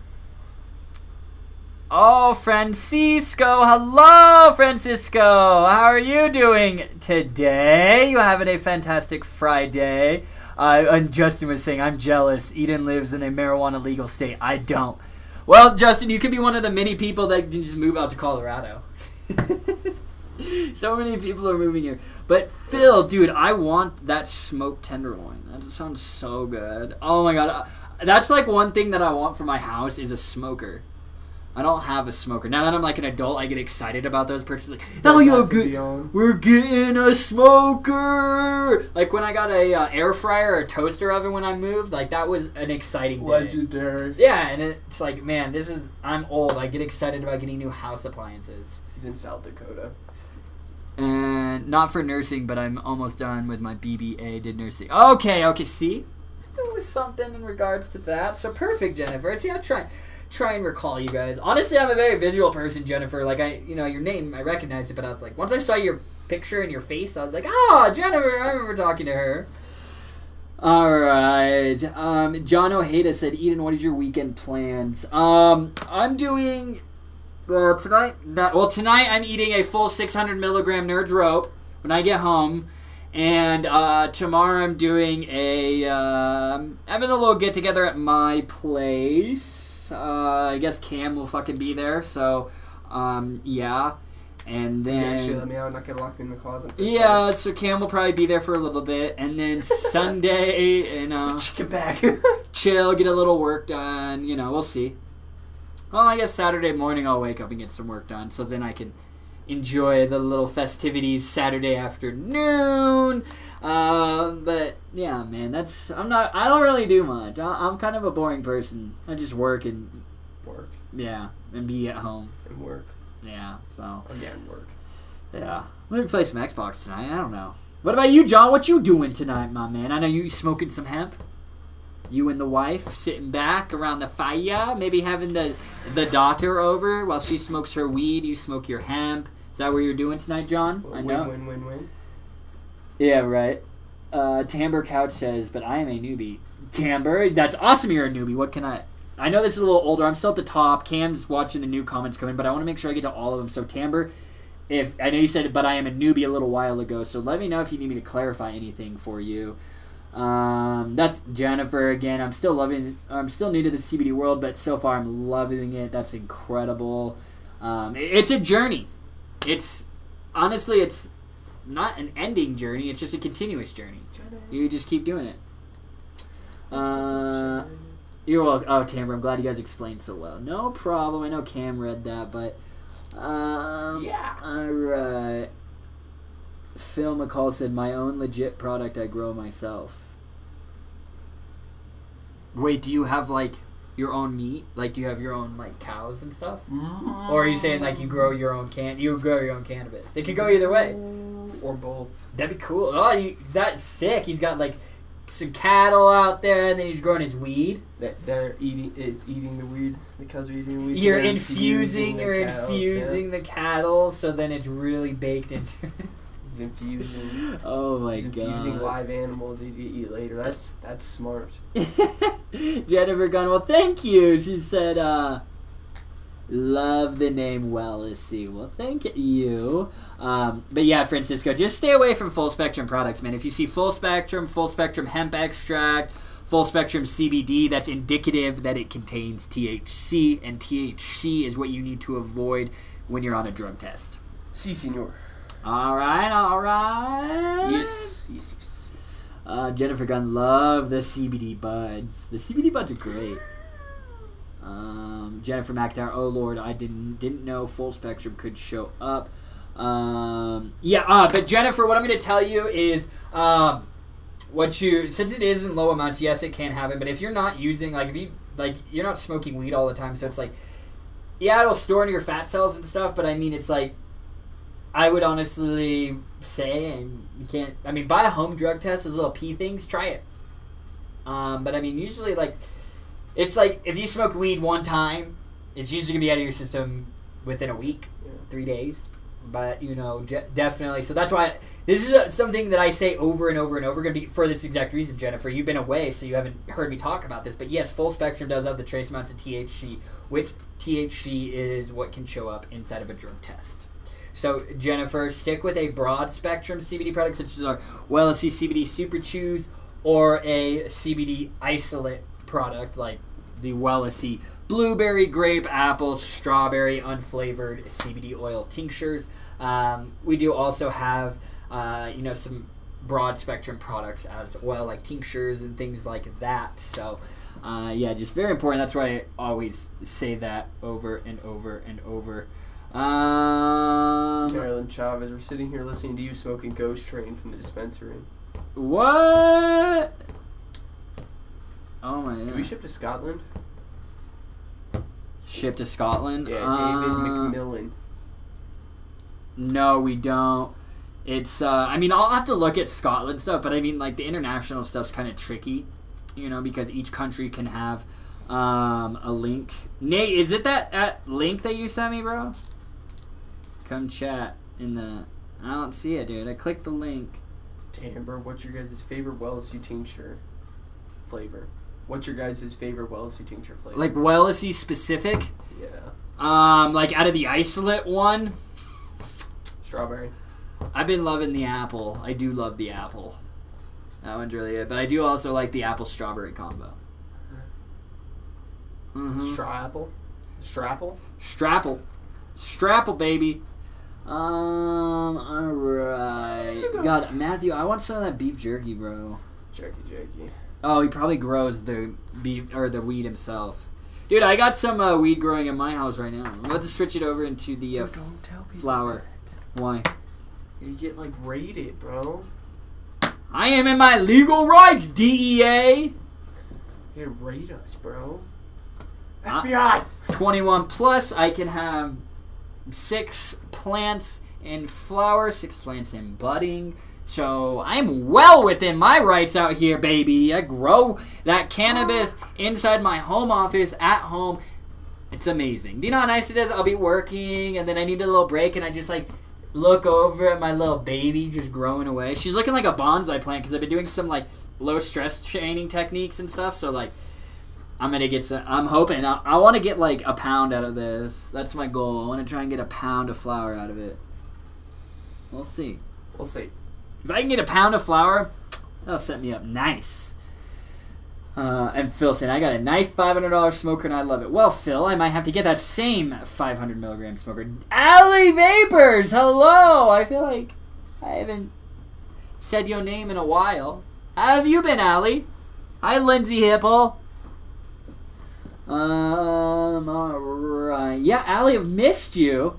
Oh, Francisco. Hello, Francisco. How are you doing today? You having a fantastic Friday. And Justin was saying, I'm jealous. Eden lives in a marijuana legal state. I don't. Well, Justin, you could be one of the many people that can just move out to Colorado. So many people are moving here. But Phil, dude, I want that smoked tenderloin. That sounds so good. Oh my God. That's like one thing that I want for my house is a smoker. I don't have a smoker. Now that I'm like an adult, I get excited about those purchases. Like, oh, we're getting a smoker. Like when I got a air fryer or a toaster oven when I moved, like that was an exciting day. Legendary. Yeah, and it's like, man, I'm old. I get excited about getting new house appliances. He's in South Dakota. And not for nursing, but I'm almost done with my BBA. Did nursing. Okay, see? There was something in regards to that. So perfect, Jennifer. See, I'll try and recall you guys. Honestly, I'm a very visual person, Jennifer. Like, your name, I recognized it, but I was like, once I saw your picture and your face, I was like, Jennifer, I remember talking to her. All right. John Ojeda said, Eden, what is your weekend plans? I'm doing... tonight I'm eating a full 600 milligram Nerds rope when I get home, and tomorrow I'm doing having a little get together at my place. I guess Cam will fucking be there, so yeah. And then actually let me out. Not gonna lock me in the closet. Yeah, so Cam will probably be there for a little bit, and then Sunday, get back, chill, get a little work done. We'll see. Well, I guess Saturday morning I'll wake up and get some work done, so then I can enjoy the little festivities Saturday afternoon. But yeah, man, I don't really do much. I'm kind of a boring person. I just work. Yeah, and be at home. And work. Yeah, so. Again, work. Yeah. Maybe play some Xbox tonight. I don't know. What about you, John? What you doing tonight, my man? I know you smoking some hemp. You and the wife sitting back around the fire, maybe having the daughter over while she smokes her weed, you smoke your hemp. Is that what you're doing tonight, John? I know. Win. Yeah, right. Tamber Couch says, but I am a newbie. Tamber, that's awesome you're a newbie. What can I know this is a little older. I'm still at the top. Cam's watching the new comments come in, but I want to make sure I get to all of them. So, Tamber, I know you said, but I am a newbie a little while ago, so let me know if you need me to clarify anything for you. That's Jennifer again. I'm still new to the CBD world, but so far I'm loving it. That's incredible. It's a journey. It's not an ending journey. It's just a continuous journey. You just keep doing it. You're welcome. Oh, Tamara, I'm glad you guys explained so well. No problem. I know Cam read that, but yeah. All right. Phil McCall said, "My own legit product I grow myself." Wait, do you have your own meat? Do you have your own cows and stuff? Mm-hmm. Or are you saying you grow your own cannabis? It could go either way. Or both. That'd be cool. Oh, that's sick. He's got some cattle out there, and then he's growing his weed. They're eating the weed. The cows are eating the weed. You're infusing the cattle, so then it's really baked into it. He's infusing. Oh my god. Infusing live animals he's gonna eat later. That's smart. Jennifer Gunn, well, thank you. She said, love the name Wellesley. Well, thank you. But yeah, Francisco, just stay away from full spectrum products, man. If you see full spectrum hemp extract, full spectrum CBD, that's indicative that it contains THC, and THC is what you need to avoid when you're on a drug test. Si, senor. All right. Yes. Jennifer Gunn, love the CBD buds. The CBD buds are great. Jennifer McIntyre, oh Lord, I didn't know full spectrum could show up. But Jennifer, what I'm going to tell you is, since it is in low amounts, yes, it can happen. But if you're not using, you're not smoking weed all the time, so it's it'll store into your fat cells and stuff. But I mean, it's I would honestly say, and you can't. I mean, buy a home drug test. Those little pee things. Try it. But I mean, usually it's if you smoke weed one time, it's usually gonna be out of your system within a week, 3 days. But definitely. So that's why this is something that I say over and over and over. Gonna be for this exact reason, Jennifer. You've been away, so you haven't heard me talk about this. But yes, full spectrum does have the trace amounts of THC, which THC is what can show up inside of a drug test. So, Jennifer, stick with a broad spectrum CBD product such as our Wellesley CBD Super Chews or a CBD isolate product like the Wellesley Blueberry, Grape, Apple, Strawberry, Unflavored CBD Oil Tinctures. We do also have, some broad spectrum products as well, like tinctures and things like that. So, just very important. That's why I always say that over and over and over. Marilyn Chavez, we're sitting here listening to you smoking Ghost Train from the dispensary. What? Oh my god. Do we ship to Scotland? Ship to Scotland? Yeah, David McMillan. No, we don't. It's, I'll have to look at Scotland stuff, but I mean, the international stuff's kind of tricky, because each country can have, a link. Nate, is it that link that you sent me, bro? Come chat in the... I don't see it, dude. I clicked the link. Tamber, what's your guys' favorite Wellesley tincture flavor? What's your guys' favorite Wellesley tincture flavor? Wellesley specific? Yeah. Out of the isolate one? Strawberry. I've been loving the apple. I do love the apple. That one's really good. But I do also like the apple-strawberry combo. Mm-hmm. Strapple? Strapple, baby. Alright. God, Matthew, I want some of that beef jerky, bro. Jerky. Oh, he probably grows the beef or the weed himself. Dude, I got some weed growing in my house right now. I'm about to switch it over into the Dude, don't tell people flower. that. Why? You get like raided, bro. I am in my legal rights, DEA. They raid us, bro. FBI. 21 plus. I can have 6 plants in flower, 6 plants in budding. So I'm well within my rights out here, baby. I grow that cannabis inside my home office at home. It's amazing. Do you know how nice it is? I'll be working and then I need a little break and I just like look over at my little baby just growing away. She's looking like a bonsai plant because I've been doing some like low stress training techniques and stuff. So like I'm gonna get some. I'm hoping I want to get like a pound out of this. That's my goal. I want to try and get a pound of flour out of it. We'll see. We'll see. If I can get a pound of flour, that'll set me up nice. And Phil said, I got a nice $500 smoker and I love it. Well, Phil, I might have to get that same 500 milligram smoker. Allie Vapors, hello. I feel like I haven't said your name in a while. How have you been, Allie? Hi, Lindsay Hipple. Alright. Yeah, Allie, I've missed you.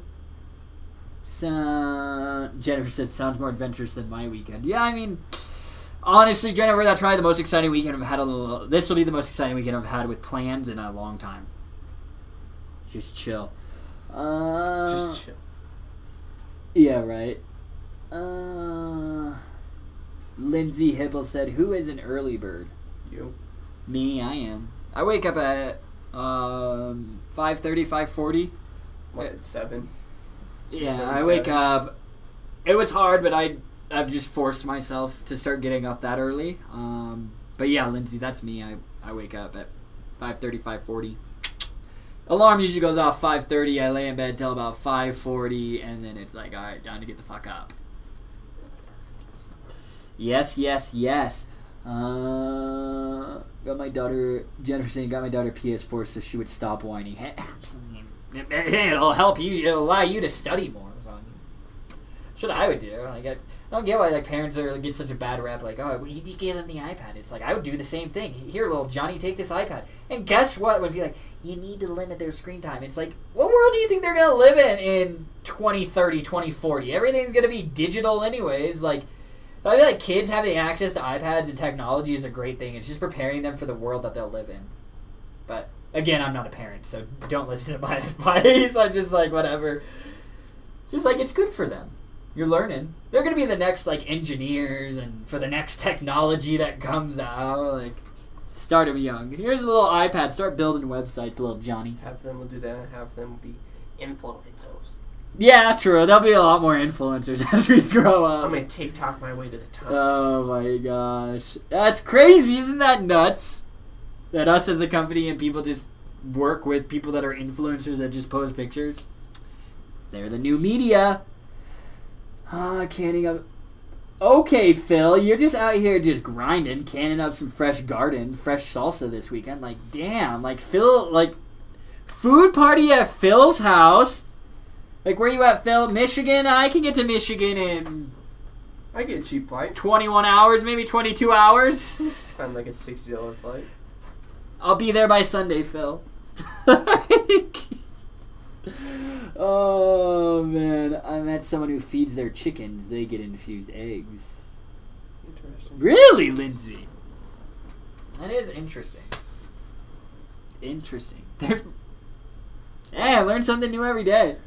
So, Jennifer said, sounds more adventurous than my weekend. Yeah, I mean, honestly, Jennifer, that's probably the most exciting weekend I've had. This will be the most exciting weekend I've had with plans in a long time. Just chill. Just chill. Yeah, right. Lindsay Hibble said, who is an early bird? You. Me, I am. I wake up at 5:30, 5:40. What, at 7? Yeah, I wake up. It was hard, but I've just forced myself to start getting up that early. But yeah, Lindsay, that's me. I wake up at 5:30, 5:40. Alarm usually goes off 5:30. I lay in bed till about 5:40, and then it's like, all right, time to get the fuck up. Yes. Got my daughter, Jennifer saying, got my daughter PS4 so she would stop whining. It'll help you. It'll allow you to study more. That's what I would do. Like, I don't get why like parents are get such a bad rap. Like, oh, well, you gave him the iPad. It's like I would do the same thing. Here, little Johnny, take this iPad. And guess what? Would be like, you need to limit their screen time. It's like, what world do you think they're gonna live in 2030, 2040? Everything's gonna be digital anyways. Like, I feel like kids having access to iPads and technology is a great thing. It's just preparing them for the world that they'll live in. But again, I'm not a parent, so don't listen to my advice. I'm just like, whatever. Just like, it's good for them. You're learning. They're going to be the next, like, engineers and for the next technology that comes out. Like, start them young. Here's a little iPad. Start building websites, little Johnny. Half of them will do that. Half of them will be influencers. Yeah, true. There'll be a lot more influencers as we grow up. I'm going to TikTok my way to the top. Oh, my gosh. That's crazy. Isn't that nuts? That us as a company and people just work with people that are influencers that just post pictures. They're the new media. Canning up. Okay, Phil, you're just out here just grinding, canning up some fresh salsa this weekend. Like, damn. Like, Phil, like, food party at Phil's house. Like, where you at, Phil? Michigan? I can get to Michigan in... I get a cheap flight. 21 hours, maybe 22 hours. Find like a $60 flight. I'll be there by Sunday, Phil. Oh, man. I met someone who feeds their chickens. They get infused eggs. Interesting. Really, Lindsay? That is interesting. Hey, I learn something new every day.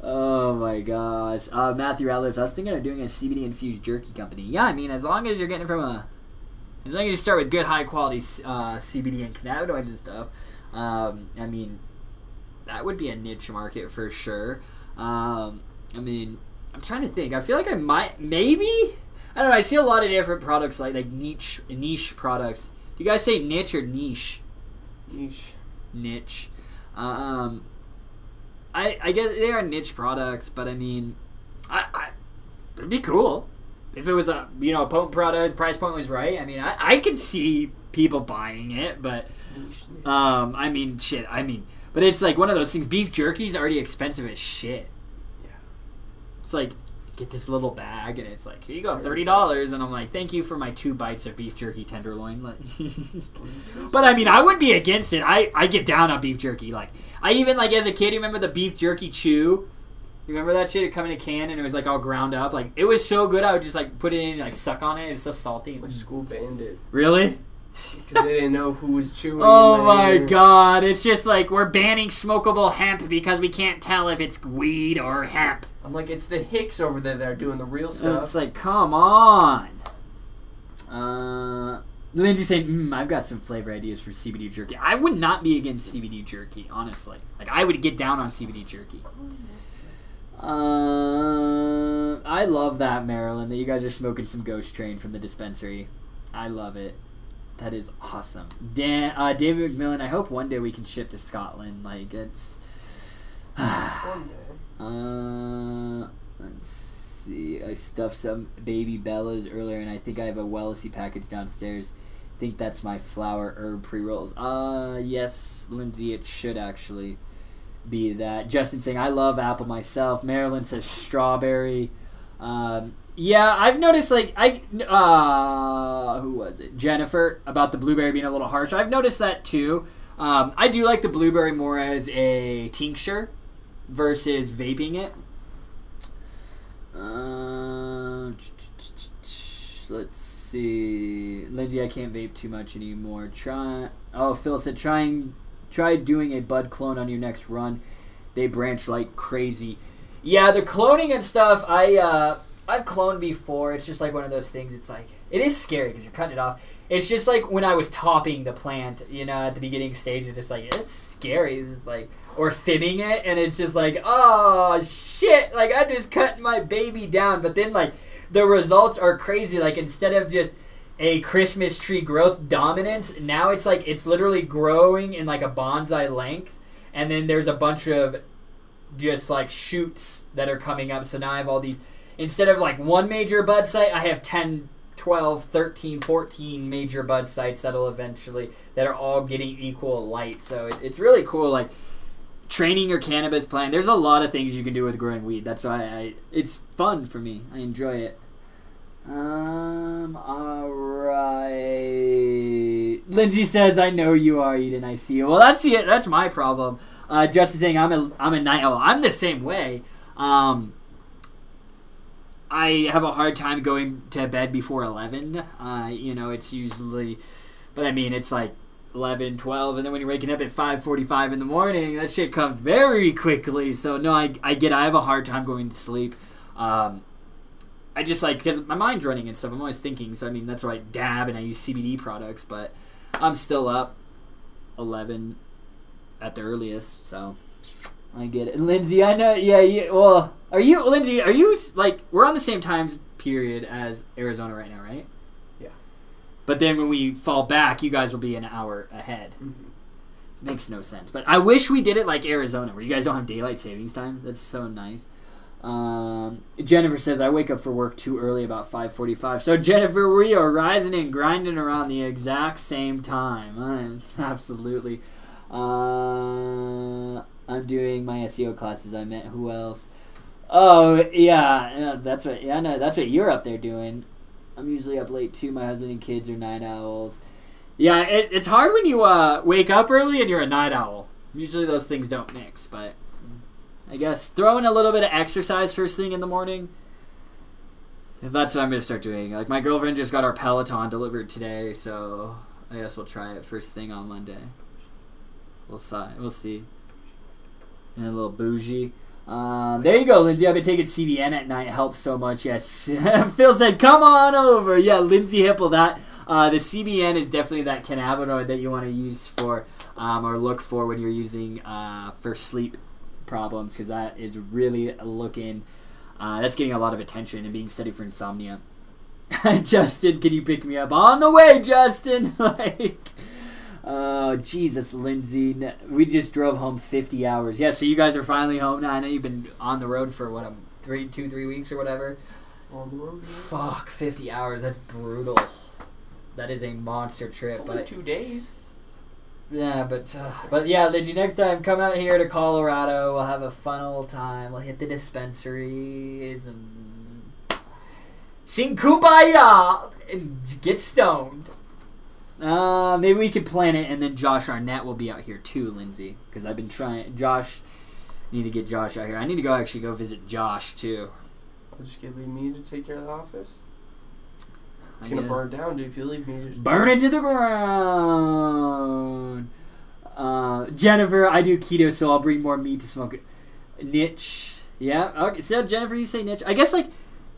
Oh, my gosh. Matthew Outlives. I was thinking of doing a CBD-infused jerky company. Yeah, I mean, as long as you're getting it from a... As long as you start with good, high-quality CBD and cannabinoids and stuff, I mean, that would be a niche market for sure. I mean, I'm trying to think. I feel like I might, maybe? I don't know. I see a lot of different products, like niche products. Do you guys say niche or niche? Niche. I guess they are niche products, but I mean, it'd be cool. If it was a potent product, the price point was right. I mean, I could see people buying it, but I mean, but it's like one of those things. Beef jerky is already expensive as shit. Yeah. It's like, get this little bag, and it's like, here you go, $30. And I'm like, thank you for my 2 bites of beef jerky tenderloin. But, I mean, I wouldn't be against it. I get down on beef jerky. Like, I even, like, as a kid, you remember the beef jerky chew? You remember that shit? It come in a can, and it was, like, all ground up. Like, it was so good, I would just, like, put it in and, like, suck on it. It's so salty. My school banned it. Really? Because they didn't know who was chewing. Oh my god. It's just like, we're banning smokable hemp because we can't tell if it's weed or hemp. I'm like, it's the Hicks over there that are doing the real stuff. It's like, come on. Lindsay saying, I've got some flavor ideas for CBD jerky. I would not be against CBD jerky, honestly. Like, I would get down on CBD jerky. I love that, Marilyn, that you guys are smoking some Ghost Train from the dispensary. I love it. That is awesome. David McMillan, I hope one day we can ship to Scotland. Like, it's... One day. Let's see. I stuffed some Baby Bellas earlier, and I think I have a Wellesley package downstairs. I think that's my flower herb pre-rolls. Yes, Lindsay, it should actually be that. Justin saying, I love apple myself. Marilyn says strawberry. Yeah, I've noticed, like, who was it? Jennifer, about the blueberry being a little harsh. I've noticed that, too. I do like the blueberry more as a tincture versus vaping it. Let's see. Lindsay, I can't vape too much anymore. Phil said, try doing a bud clone on your next run. They branch like crazy. Yeah, the cloning and stuff, I've cloned before. It's just like one of those things. It's like, it is scary because you're cutting it off. It's just like when I was topping the plant, you know, at the beginning stage. It's just like, it's scary. It's like, or fibbing it, and it's just like, oh shit! Like, I'm just cutting my baby down. But then, like, the results are crazy. Like, instead of just a Christmas tree growth dominance, now it's like, it's literally growing in like a bonsai length, and then there's a bunch of just like shoots that are coming up. So now I have all these. Instead of like one major bud site, I have 10, 12, 13, 14 major bud sites that are all getting equal light. So it's really cool, like, training your cannabis plant. There's a lot of things you can do with growing weed. That's why it's fun for me. I enjoy it. Alright. Lindsay says, I know you are, Eden. I see you. Well, that's it. That's my problem. Justin saying, I'm a night owl. I'm the same way. I have a hard time going to bed before 11. You know, it's usually... But, I mean, it's like 11, 12, and then when you're waking up at 5:45 in the morning, that shit comes very quickly. So, no, I have a hard time going to sleep. I just, like... Because my mind's running and stuff. I'm always thinking. So, I mean, that's why I dab and I use CBD products. But I'm still up 11 at the earliest, so... I get it. Lindsay, I know, yeah, well, Lindsay, like, we're on the same time period as Arizona right now, right? Yeah. But then when we fall back, you guys will be an hour ahead. Mm-hmm. Makes no sense. But I wish we did it like Arizona, where you guys don't have daylight savings time. That's so nice. Jennifer says, I wake up for work too early, about 5:45. So, Jennifer, we are rising and grinding around the exact same time. Absolutely. I'm doing my SEO classes. I met who else? Oh yeah, that's what. Yeah, no, that's what you're up there doing. I'm usually up late too. My husband and kids are night owls. Yeah, it's hard when you wake up early and you're a night owl. Usually those things don't mix, but I guess throw in a little bit of exercise first thing in the morning. That's what I'm gonna start doing. Like, my girlfriend just got our Peloton delivered today, so I guess we'll try it first thing on Monday. We'll see. And a little bougie. There you go, Lindsay. I've been taking CBN at night. It helps so much. Yes. Phil said, come on over. Yeah, Lindsay Hipple, that. The CBN is definitely that cannabinoid that you want to use for or look for when you're using for sleep problems, because that is really looking... that's getting a lot of attention and being studied for insomnia. Justin, can you pick me up? On the way, Justin! Like... Oh, Jesus, Lindsay. We just drove home 50 hours. Yeah, so you guys are finally home now. I know you've been on the road for, 3 weeks or whatever? On the road. Fuck, 50 hours. That's brutal. That is a monster trip. Only 2 days. Yeah, but yeah, Lidgy, next time come out here to Colorado. We'll have a fun old time. We'll hit the dispensaries and sing Kumbaya and get stoned. Maybe we could plan it, and then Josh Arnett will be out here too, Lindsay, because I've been trying. Need to get Josh out here. I need to go visit Josh too. I'll just leave me to take care of the office. It's gonna burn down, dude. If you leave me, just burn it to the ground. Jennifer, I do keto, so I'll bring more meat to smoke it. Niche, yeah. Okay, so Jennifer, you say niche. I guess like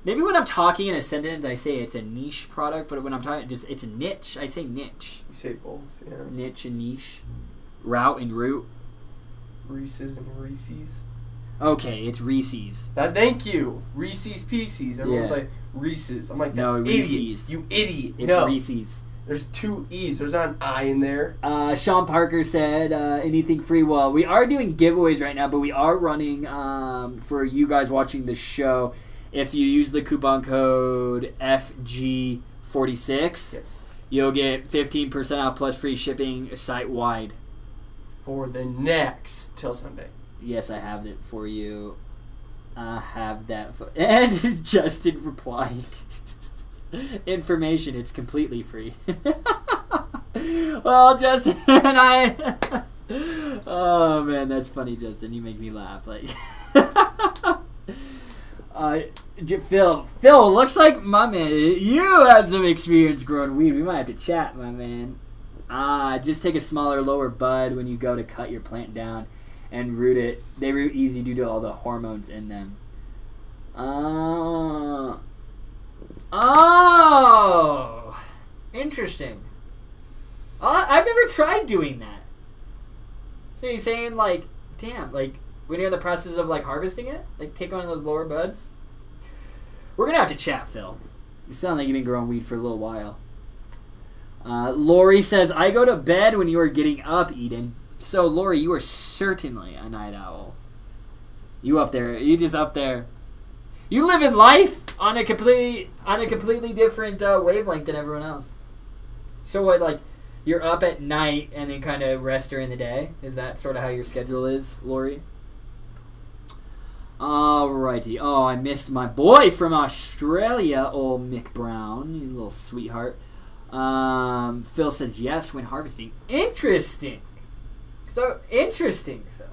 maybe when I'm talking in a sentence, I say it's a niche product, but when I'm talking, it's a niche. I say niche. You say both, yeah. Niche and niche, route and root. Reese's and Reese's. Okay, it's Reese's. Thank you. Reese's Pieces. Everyone's like Reese's. I'm like, no, idiot. Reese's. You idiot. It's no. Reese's. There's 2 E's. There's not an I in there. Sean Parker said, anything free. Well, we are doing giveaways right now, but we are running for you guys watching the show. If you use the coupon code FG46, yes, you'll get 15% off plus free shipping site-wide. For the next till Sunday. Yes, I have it for you. I have that. And Justin replied, information, it's completely free. Well, Justin, oh, man, that's funny, Justin. You make me laugh. Like, Phil, looks like, my man, you have some experience growing weed. We might have to chat, my man. Just take a smaller, lower bud when you go to cut your plant down and root it. They root easy due to all the hormones in them. Oh, interesting. I've never tried doing that. So you're saying, like, damn, like, when you're in the process of, like, harvesting it? Like, take one of those lower buds? We're going to have to chat, Phil. You sound like you've been growing weed for a little while. Lori says, I go to bed when you are getting up, Eden. So, Lori, you are certainly a night owl. You up there. You just up there. You live in life on a completely different wavelength than everyone else. So what, like, you're up at night and then kind of rest during the day? Is that sort of how your schedule is, Lori? Alrighty. Oh, I missed my boy from Australia, old Mick Brown. You little sweetheart. Phil says yes when harvesting. Interesting. So interesting, Phil.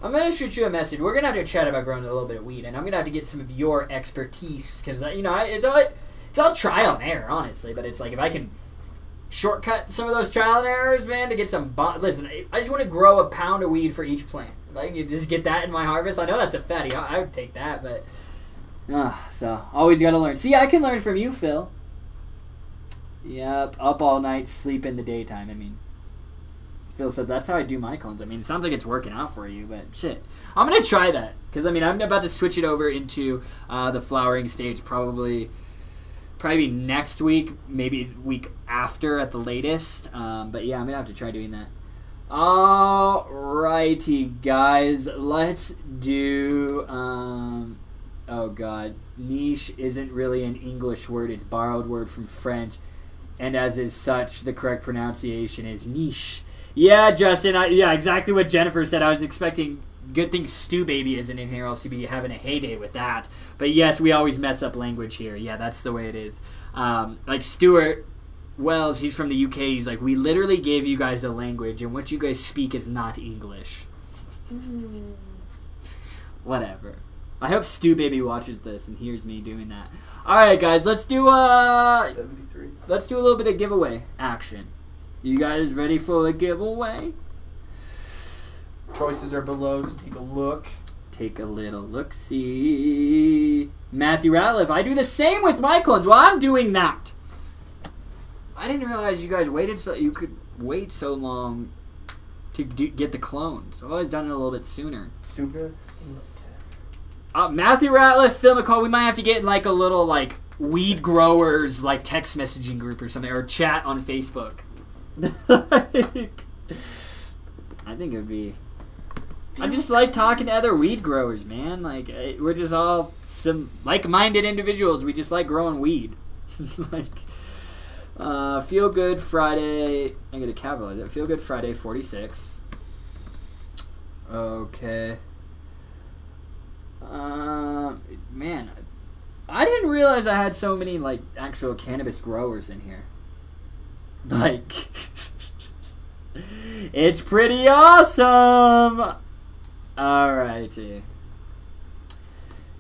I'm gonna shoot you a message. We're gonna have to chat about growing a little bit of weed, and I'm gonna have to get some of your expertise because it's all trial and error, honestly. But it's like if I can shortcut some of those trial and errors, man, to get some. Listen, I just want to grow a pound of weed for each plant. If I can just get that in my harvest, I know that's a fatty. I would take that, but so always gotta learn. See, I can learn from you, Phil. Yep, up all night, sleep in the daytime. I mean, Phil said that's how I do my clones. I mean, it sounds like it's working out for you, but shit. I'm going to try that because, I mean, I'm about to switch it over into the flowering stage probably next week, maybe week after at the latest. But, yeah, I'm going to have to try doing that. Alrighty, guys. Let's do... oh, God. Niche isn't really an English word. It's a borrowed word from French. And as is such, the correct pronunciation is niche. Yeah, Justin. Yeah, exactly what Jennifer said. I was expecting good thing Stu Baby isn't in here, else you'd be having a heyday with that. But yes, we always mess up language here. Yeah, that's the way it is. Like Stuart Wells, he's from the UK. He's like, we literally gave you guys a language, and what you guys speak is not English. Whatever. I hope Stu Baby watches this and hears me doing that. All right, guys, let's do 73. Let's do a little bit of giveaway action. You guys ready for the giveaway? Choices are below, so take a look. Take a little look-see. Matthew Ratliff, I do the same with my clones. Well, I'm doing that. I didn't realize you guys waited so you could wait so long to get the clones. I've always done it a little bit sooner. Sooner? Matthew Ratliff, Phil McCall, we might have to get in like a little like weed growers like text messaging group or something, or chat on Facebook. I think it would be... I just like talking to other weed growers, man. Like, we're just all some like-minded individuals. We just like growing weed. Like, Feel Good Friday. I'm going to capitalize it. Feel Good Friday 46. Okay. Man, I didn't realize I had so many, like, actual cannabis growers in here. Like, it's pretty awesome! Alrighty.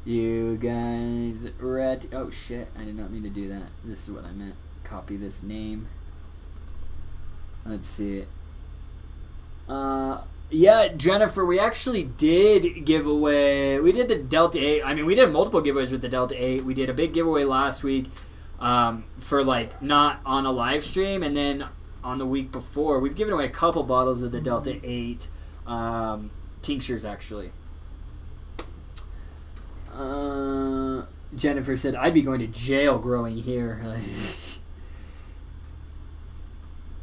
You guys ready? Oh, shit. I did not mean to do that. This is what I meant. Copy this name. Let's see. Yeah, Jennifer, we actually did give away. We did the Delta 8. I mean, we did multiple giveaways with the Delta 8. We did a big giveaway last week for, like, not on a live stream. And then on the week before, we've given away a couple bottles of the Delta 8 tinctures, actually. Jennifer said, I'd be going to jail growing here.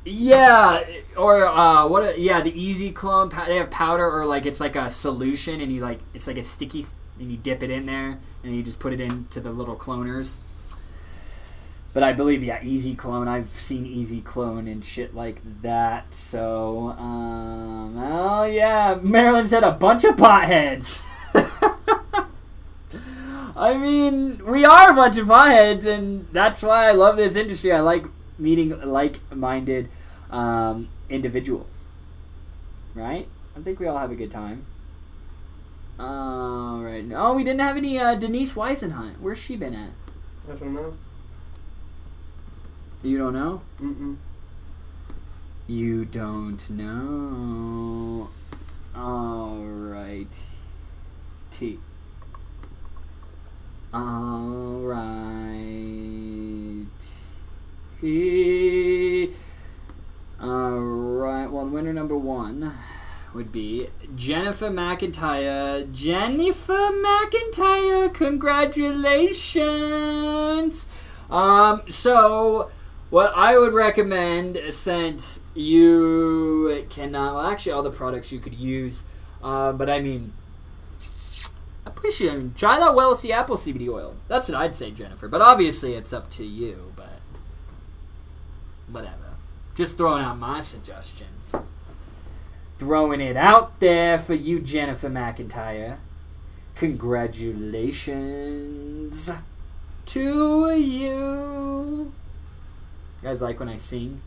Yeah, or the Easy Clone. They have powder, or like it's like a solution, and you like it's like a sticky, and you dip it in there, and you just put it into the little cloners. But I believe, yeah, Easy Clone. I've seen Easy Clone and shit like that. So, oh yeah, Marilyn said a bunch of potheads. I mean, we are a bunch of potheads, and that's why I love this industry. I like meeting like-minded individuals, right? I think we all have a good time. Right. Oh, we didn't have any Denise Weisenhunt. Where's she been at? I don't know. You don't know? Mm-mm. You don't know. All right. All right. Alright, well, winner number 1 would be Jennifer Mcintyre. Jennifer Mcintyre, congratulations! So, what I would recommend, since you cannot, well, actually, all the products you could use, but I mean, try that Wellesley Apple CBD oil. That's what I'd say, Jennifer. But obviously, it's up to you, but whatever. Just throwing out my suggestion. Throwing it out there for you, Jennifer Mcintyre. Congratulations to you. You guys like when I sing?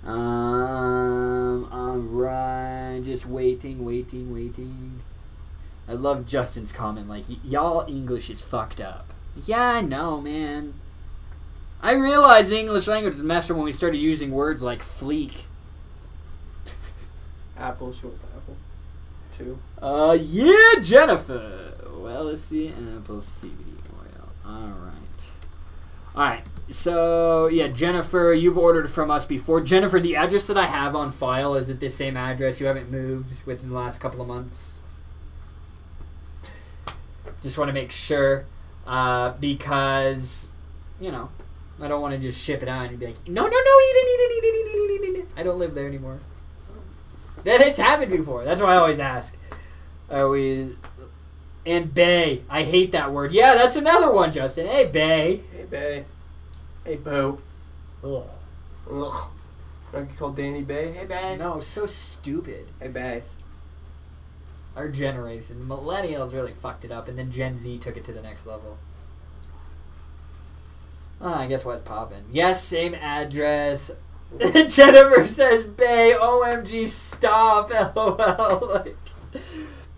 Alright. Just waiting. I love Justin's comment, like, y'all English is fucked up. Yeah, I know, man. I realized the English language was messed up when we started using words like fleek. Apple, she wants the apple. 2. Yeah, Jennifer. Well, let's see. Apple CBD oil. Alright, so, yeah, Jennifer, you've ordered from us before. Jennifer, the address that I have on file, is it the same address? You haven't moved within the last couple of months? Just want to make sure, because, you know, I don't want to just ship it out and you'd be like, no, eat it. I don't live there anymore. It's happened before. That's why I always ask. And bae. I hate that word. Yeah, that's another one, Justin. Hey, bae. Hey, bae. Hey, Bo. Ugh. Ugh. I get called Danny Bae. Hey, bae. No, so stupid. Hey, bae. Our generation. Millennials really fucked it up, and then Gen Z took it to the next level. I guess what's poppin'. Yes, same address. Jennifer says, bae, OMG, stop, LOL.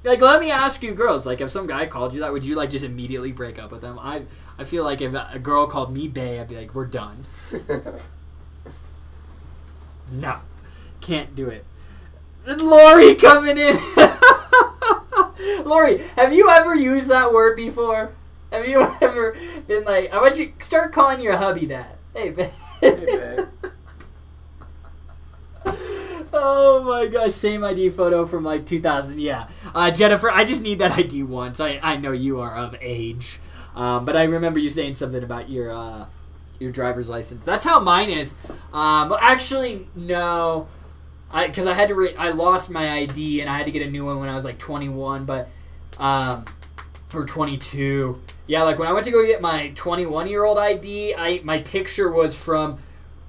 Like, let me ask you girls, like, if some guy called you that, would you, like, just immediately break up with them? I feel like if a girl called me bae, I'd be like, we're done. No. Can't do it. Lori coming in. Lori, have you ever used that word before? Have you ever been like, I want you to start calling your hubby that. Hey, babe. Hey, babe. Oh my gosh, same ID photo from like 2000. Yeah. Jennifer, I just need that ID once. I know you are of age. But I remember you saying something about your driver's license. That's how mine is. Well, actually, no. Because I had to I lost my ID and I had to get a new one when I was like 21, but or 22. Yeah, like when I went to go get my 21-year-old ID, my picture was from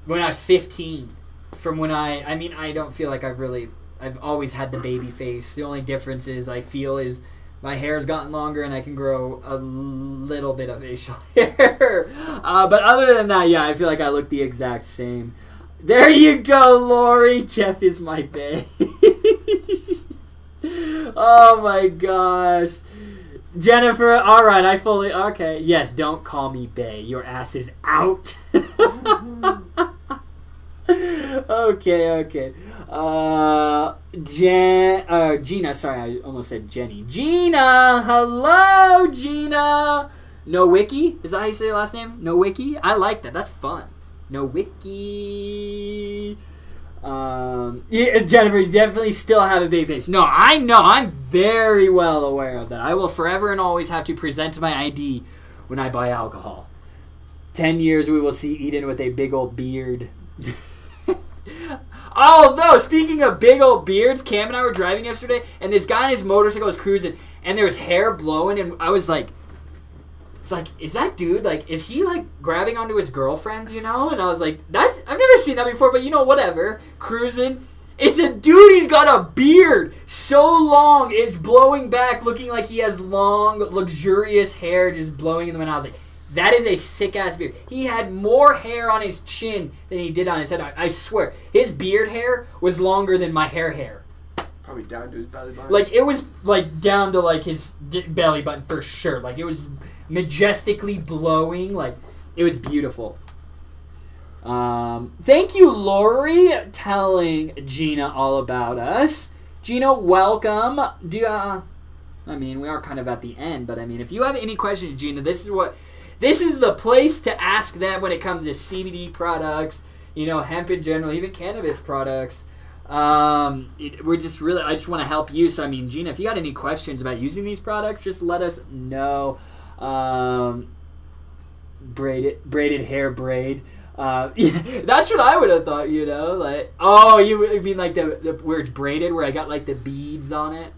when I was 15. From when I don't feel like I've always had the baby face. The only difference is I feel is my hair's gotten longer and I can grow a little bit of facial hair. But other than that, yeah, I feel like I look the exact same. There you go, Lori. Jeff is my bae. Oh my gosh. Jennifer, alright, okay. Yes, don't call me bae. Your ass is out. Okay. Gina, sorry, I almost said Jenny. Gina, hello, Gina. No Wiki? Is that how you say your last name? No Wiki? I like that. That's fun. No Wiki. Yeah, Jennifer, you definitely still have a big face. No, I know. I'm very well aware of that. I will forever and always have to present my ID when I buy alcohol. 10 years we will see Eden with a big old beard. Oh, no, speaking of big old beards, Cam and I were driving yesterday, and this guy on his motorcycle was cruising, and there was hair blowing, and I was like, it's like, is that dude, like, is he, like, grabbing onto his girlfriend, you know? And I was like, I've never seen that before, but, you know, whatever. Cruising. It's a dude, he's got a beard so long, it's blowing back, looking like he has long, luxurious hair just blowing in the wind. I was like, that is a sick-ass beard. He had more hair on his chin than he did on his head. I swear. His beard hair was longer than my hair. Probably down to his belly button. Like, it was, like, down to, like, his belly button for sure. Like, it was majestically blowing. Like, it was beautiful. Thank you, Lori, telling Gina all about us. Gina, welcome. We are kind of at the end, but, if you have any questions, Gina, this is the place to ask them when it comes to CBD products, hemp in general, even cannabis products. I just want to help you. So, Gina, if you got any questions about using these products, just let us know. Braided hair braid. That's what I would have thought, like, oh, you mean like the where it's braided, where I got like the beads on it?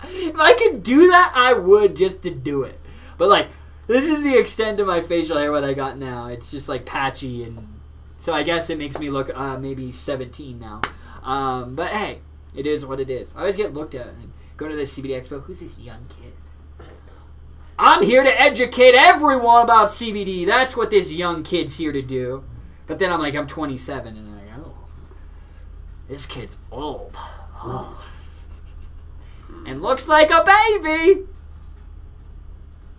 If I could do that, I would, just to do it. But, like, this is the extent of my facial hair, what I got now. It's just, like, patchy, and so I guess it makes me look maybe 17 now. But, hey, it is what it is. I always get looked at and go to the CBD Expo. Who's this young kid? I'm here to educate everyone about CBD. That's what this young kid's here to do. But then I'm like, I'm 27, and I'm like, oh, this kid's old. Oh. And looks like a baby.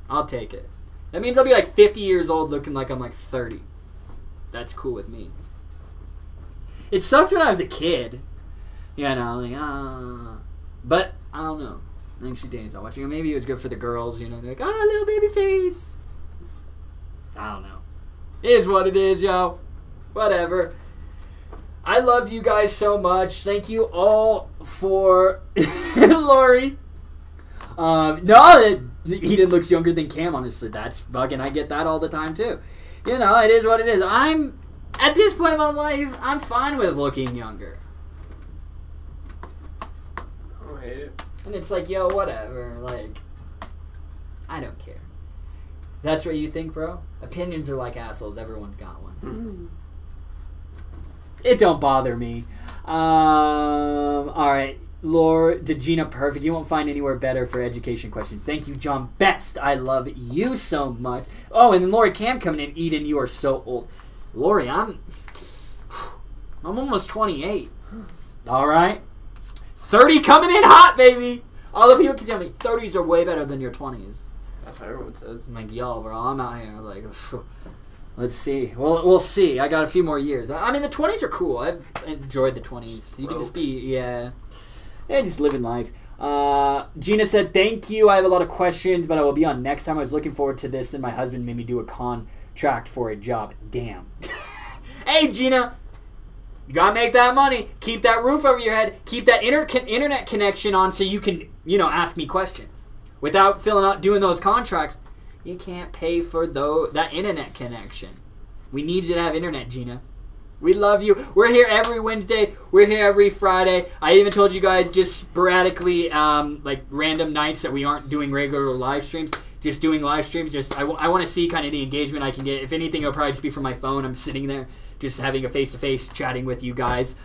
I'll take it. That means I'll be like 50 years old looking like I'm like 30. That's cool with me. It sucked when I was a kid. But I don't know. I think Danny's not watching. Maybe it was good for the girls, they're like, little baby face. I don't know. It is what it is, yo. Whatever. I love you guys so much. Thank you all for Lori. Eden looks younger than Cam, honestly. That's fucking, I get that all the time too. It is what it is. I'm, at this point in my life, I'm fine with looking younger. I don't hate it. And it's like, yo, whatever. Like, I don't care. That's what you think, bro? Opinions are like assholes. Everyone's got one. Mm-hmm. It don't bother me. Alright. Laura, to Gina, perfect. You won't find anywhere better for education questions. Thank you, John Best. I love you so much. Oh, and then Lori Cam coming in. Eden, you are so old. Lori, I'm almost 28. Alright? 30 coming in hot, baby. All the people can tell me 30s are way better than your 20s. That's what everyone says. I'm like, yo, bro, I'm out here. Like, let's see. Well, we'll see. I got a few more years. The 20s are cool. I've enjoyed the 20s. You can just be, just living life. Gina said, thank you. I have a lot of questions, but I will be on next time. I was looking forward to this, then my husband made me do a contract for a job. Damn. Hey, Gina. You gotta make that money. Keep that roof over your head. Keep that internet connection on so you can, ask me questions. Without doing those contracts, you can't pay for that internet connection. We need you to have internet, Gina. We love you. We're here every Wednesday. We're here every Friday. I even told you guys just sporadically, like random nights that we aren't doing regular live streams. Just doing live streams. I want to see kind of the engagement I can get. If anything, it'll probably just be from my phone. I'm sitting there just having a face-to-face chatting with you guys.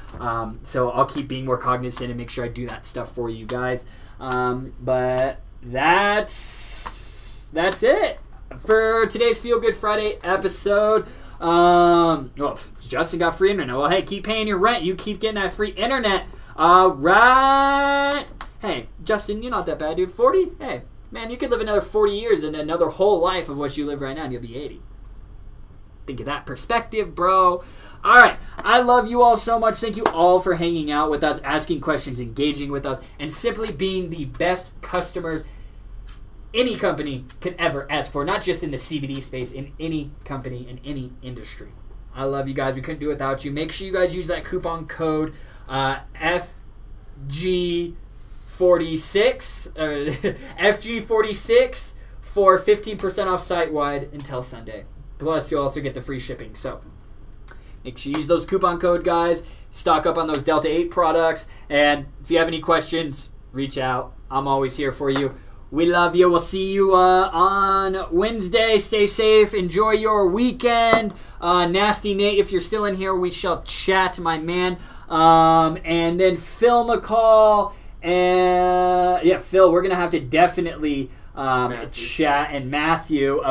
So I'll keep being more cognizant and make sure I do that stuff for you guys. But that's it for today's Feel Good Friday episode. Well, Justin got free internet. Well, hey, keep paying your rent. You keep getting that free internet. All right. Hey, Justin, you're not that bad, dude. 40? Hey, man, you could live another 40 years and another whole life of what you live right now, and you'll be 80. Think of that perspective, bro. All right. I love you all so much. Thank you all for hanging out with us, asking questions, engaging with us, and simply being the best customers any company could ever ask for. Not just in the CBD space, in any company, in any industry. I love you guys. We couldn't do it without you. Make sure you guys use that coupon code FG46 FG46 for 15% off site-wide until Sunday. Plus, you'll also get the free shipping. So, make sure you use those coupon code, guys. Stock up on those Delta 8 products. And if you have any questions, reach out. I'm always here for you. We love you. We'll see you on Wednesday. Stay safe. Enjoy your weekend. Nasty Nate, if you're still in here, we shall chat, my man. And then Phil McCall. And yeah, Phil, we're going to have to definitely chat, and Matthew